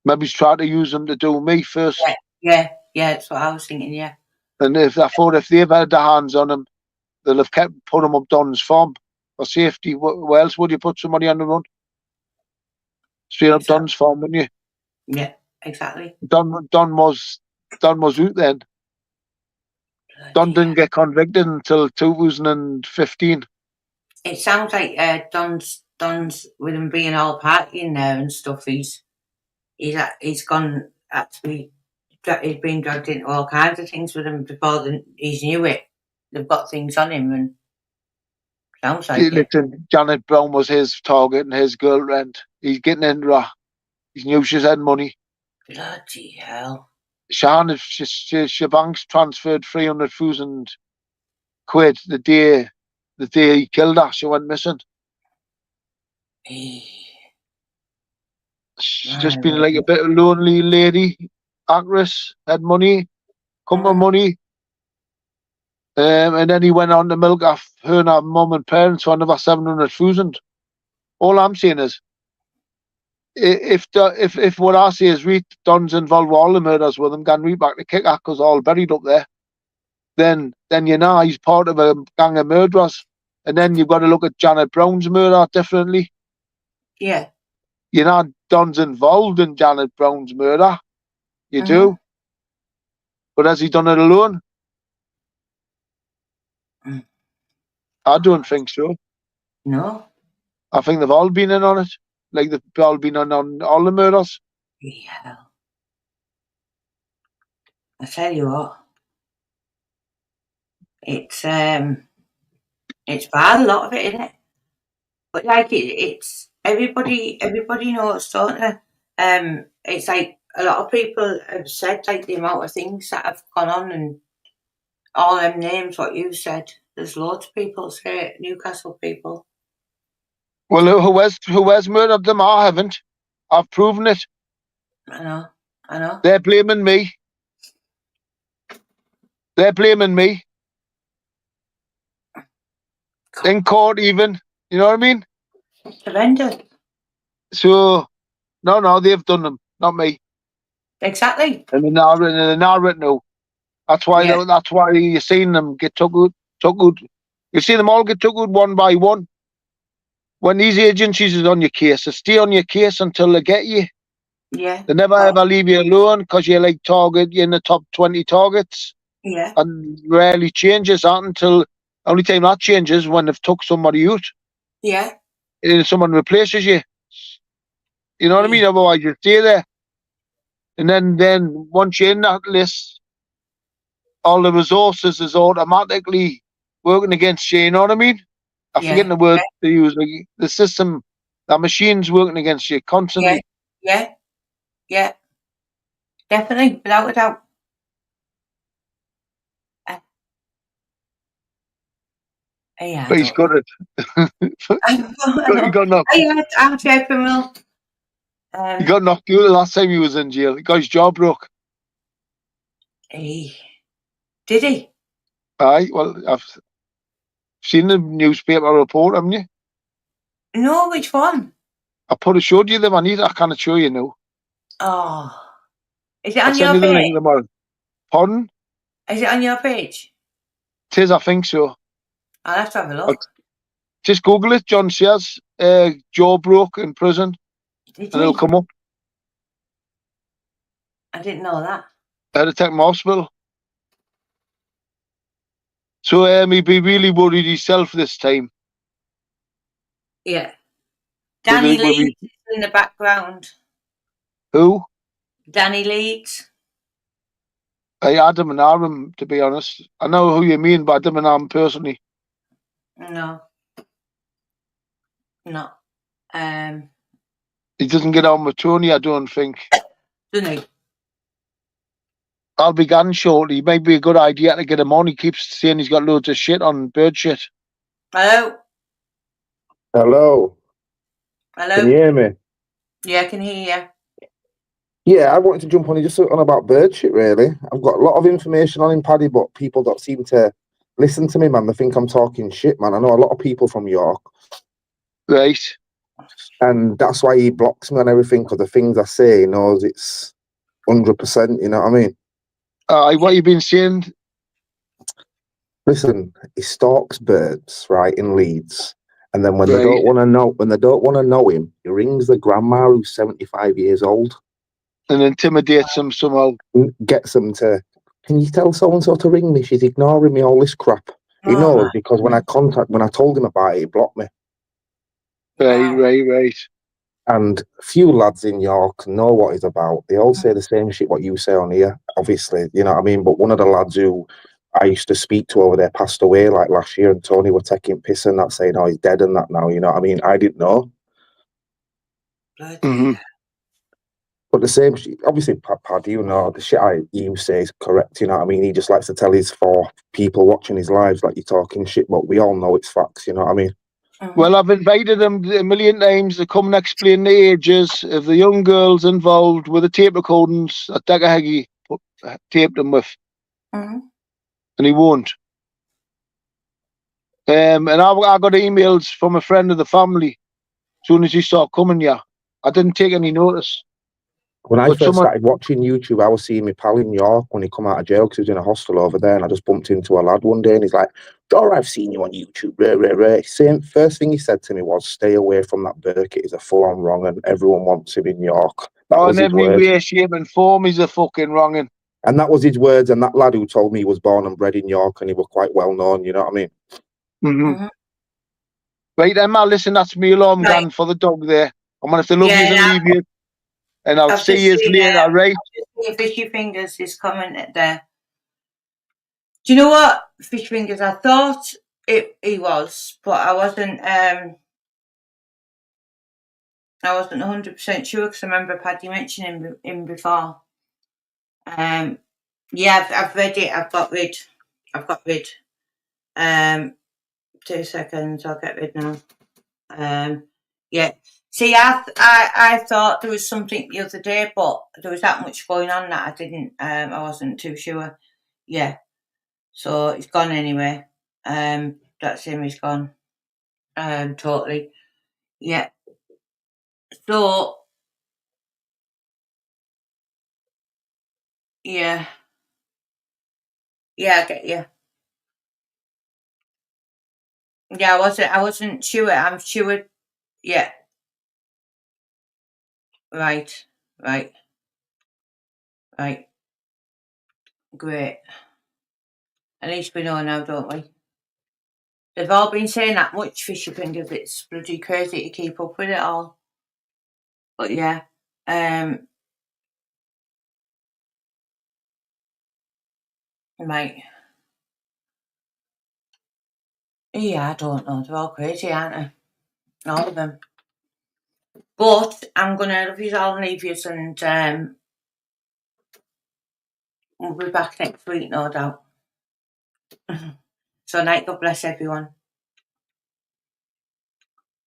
Maybe he's trying to use them to do me first. Yeah. That's what I was thinking. Yeah. And if they've had their hands on him, they'll have put him up Don's farm for safety. Where else would you put somebody on the run? Straight up Don's farm, wouldn't you? Yeah. Exactly. Don was out then. Don didn't get convicted until 2015. It sounds like Don's with him being all partying there and stuff. He's gone actually. He's been dragged into all kinds of things with him before he's knew it. They've got things on him, and sounds like it. Listen, Janet Brown was his target and his girlfriend. He's getting into her. He knew she had money. Bloody hell! She banks transferred 300,000 quid the day he killed her. She went missing. She's just been like a bit of lonely lady, actress, had money, come with money. And then he went on to milk off her and her mum and parents for another 700,000. All I'm saying is, if what I say is right, Don's involved with all the murders with him, going right back to kick because all buried up there, then you know he's part of a gang of murderers. And then you've got to look at Janet Brown's murder differently. Yeah. You know, Don's involved in Janet Brown's murder. You do. But has he done it alone? Mm. I don't think so. No. I think they've all been in on it. Like they've all been on all the murders. Yeah. I tell you what. It's bad, a lot of it, isn't it? But like it's everybody knows, don't they? It's like a lot of people have said like the amount of things that have gone on and all them names what you said. There's loads of people say it, Newcastle people. Well, who has murdered them? I haven't. I've proven it. I know. They're blaming me. They're blaming me. God. In court, even. You know what I mean? Horrendous. So, no, they've done them, not me. Exactly. And they're narrative now. That's why. Yeah. That's why you've seen them get took good. You see them all get took good one by one. When these agencies is on your case, they stay on your case until they get you. Yeah. They never ever leave you alone because you're like you're in the top 20 targets. Yeah. And rarely changes that until only time that changes when they've took somebody out. Yeah. And someone replaces you. You know what I mean? Yeah. Otherwise you stay there. And then once you're in that list, all the resources is automatically working against you, you know what I mean? I forget the word to use. Like the system, that machine's working against you constantly. Yeah. Definitely, without a doubt. Yeah, I But he's don't know. got it. I He know. got knocked. I'm criminal. He got knocked out the last time he was in jail. He got his jaw broke. Did he? Aye, well, I've seen the newspaper report, haven't you? No, which one? Showed you them. I can't show you now. Oh, is it I'll on send your you the page? link tomorrow. Pardon? Is it on your page? Tis, I think so. I'll have to have a I'll look. just Google it, John Sears, jaw broke in prison, Did and it'll he? come up. I didn't know that. I had to take him to hospital. So he'd be really worried himself this time. Yeah. Danny Will Leeds is in the background. Who? Danny Leeds. Adam and Aram, to be honest. I know who you mean, but Adam and Aram personally. No. He doesn't get on with Tony, I don't think. Doesn't he? I'll be gone shortly. Might be a good idea to get him on. He keeps saying he's got loads of shit on bird shit. Hello? Hello. Can you hear me? Yeah, I can hear you. Yeah, I wanted to jump on just on about bird shit, really. I've got a lot of information on him, Paddy, but people don't seem to listen to me, man. They think I'm talking shit, man. I know a lot of people from York. Right. And that's why he blocks me on everything, because the things I say, he knows it's 100%, you know what I mean? What you been saying? Listen, he stalks birds, right, in Leeds. And then when Right. they don't want to know him, he rings the grandma who's 75 years old. And intimidates them somehow. Gets them to, can you tell so-and-so to ring me? She's ignoring me, all this crap. He knows because when I told him about it, he blocked me. Right. And a few lads in York know what he's about. They all say the same shit what you say on here, obviously, you know what I mean? But one of the lads who I used to speak to over there passed away like last year, and Tony were taking piss and that, saying, oh, he's dead and that now, you know what I mean? I didn't know. Mm-hmm. But the same, obviously, Paddy, you know, the shit you say is correct, you know what I mean? He just likes to tell his 4 people watching his lives like you're talking shit, but we all know it's facts, you know what I mean? Well, I've invited them a million times to come and explain the ages of the young girls involved with the tape recordings that Dagahagi taped them with. And he won't. And I got emails from a friend of the family as soon as he started coming here. I didn't take any notice. When I first started watching YouTube, I was seeing my pal in York when he come out of jail because he was in a hostel over there, and I just bumped into a lad one day and he's like, Dora, I've seen you on YouTube. First thing he said to me was, stay away from that Burkett. He's a full-on wrong and everyone wants him in York. That was in his every word. way, shape, and form, he's a fucking wronging. And that was his words. And that lad who told me he was born and bred in York and he was quite well known, you know what I mean? Mm-hmm. Right, Emma, listen, that's me alarm Right. gun for the dog there. I'm going to have to love Yeah, you and leave you. And I'll I've see just you seen later, right? Fishy Fingers is commented there. Do you know what, Fish Fingers? I thought he was, but I wasn't 100% sure because I remember Paddy mentioning him before. Yeah, I've read it. I've got rid. 2 seconds. I'll get rid now. Yeah. See, I thought there was something the other day, but there was that much going on that I didn't. I wasn't too sure. Yeah. So it's gone anyway. That's him. He's gone. Totally. Yeah. So yeah. Yeah, I get you. Yeah, I wasn't sure. I'm sure. Yeah. Right. Right. Right. Great. At least we know now, don't we? They've all been saying that much, Fishy Fingers. It's bloody crazy to keep up with it all. But yeah. Right. Yeah, I don't know. They're all crazy, aren't they? All of them. But I'm gonna love you all and leave you, and we'll be back next week, no doubt. So night, God bless everyone.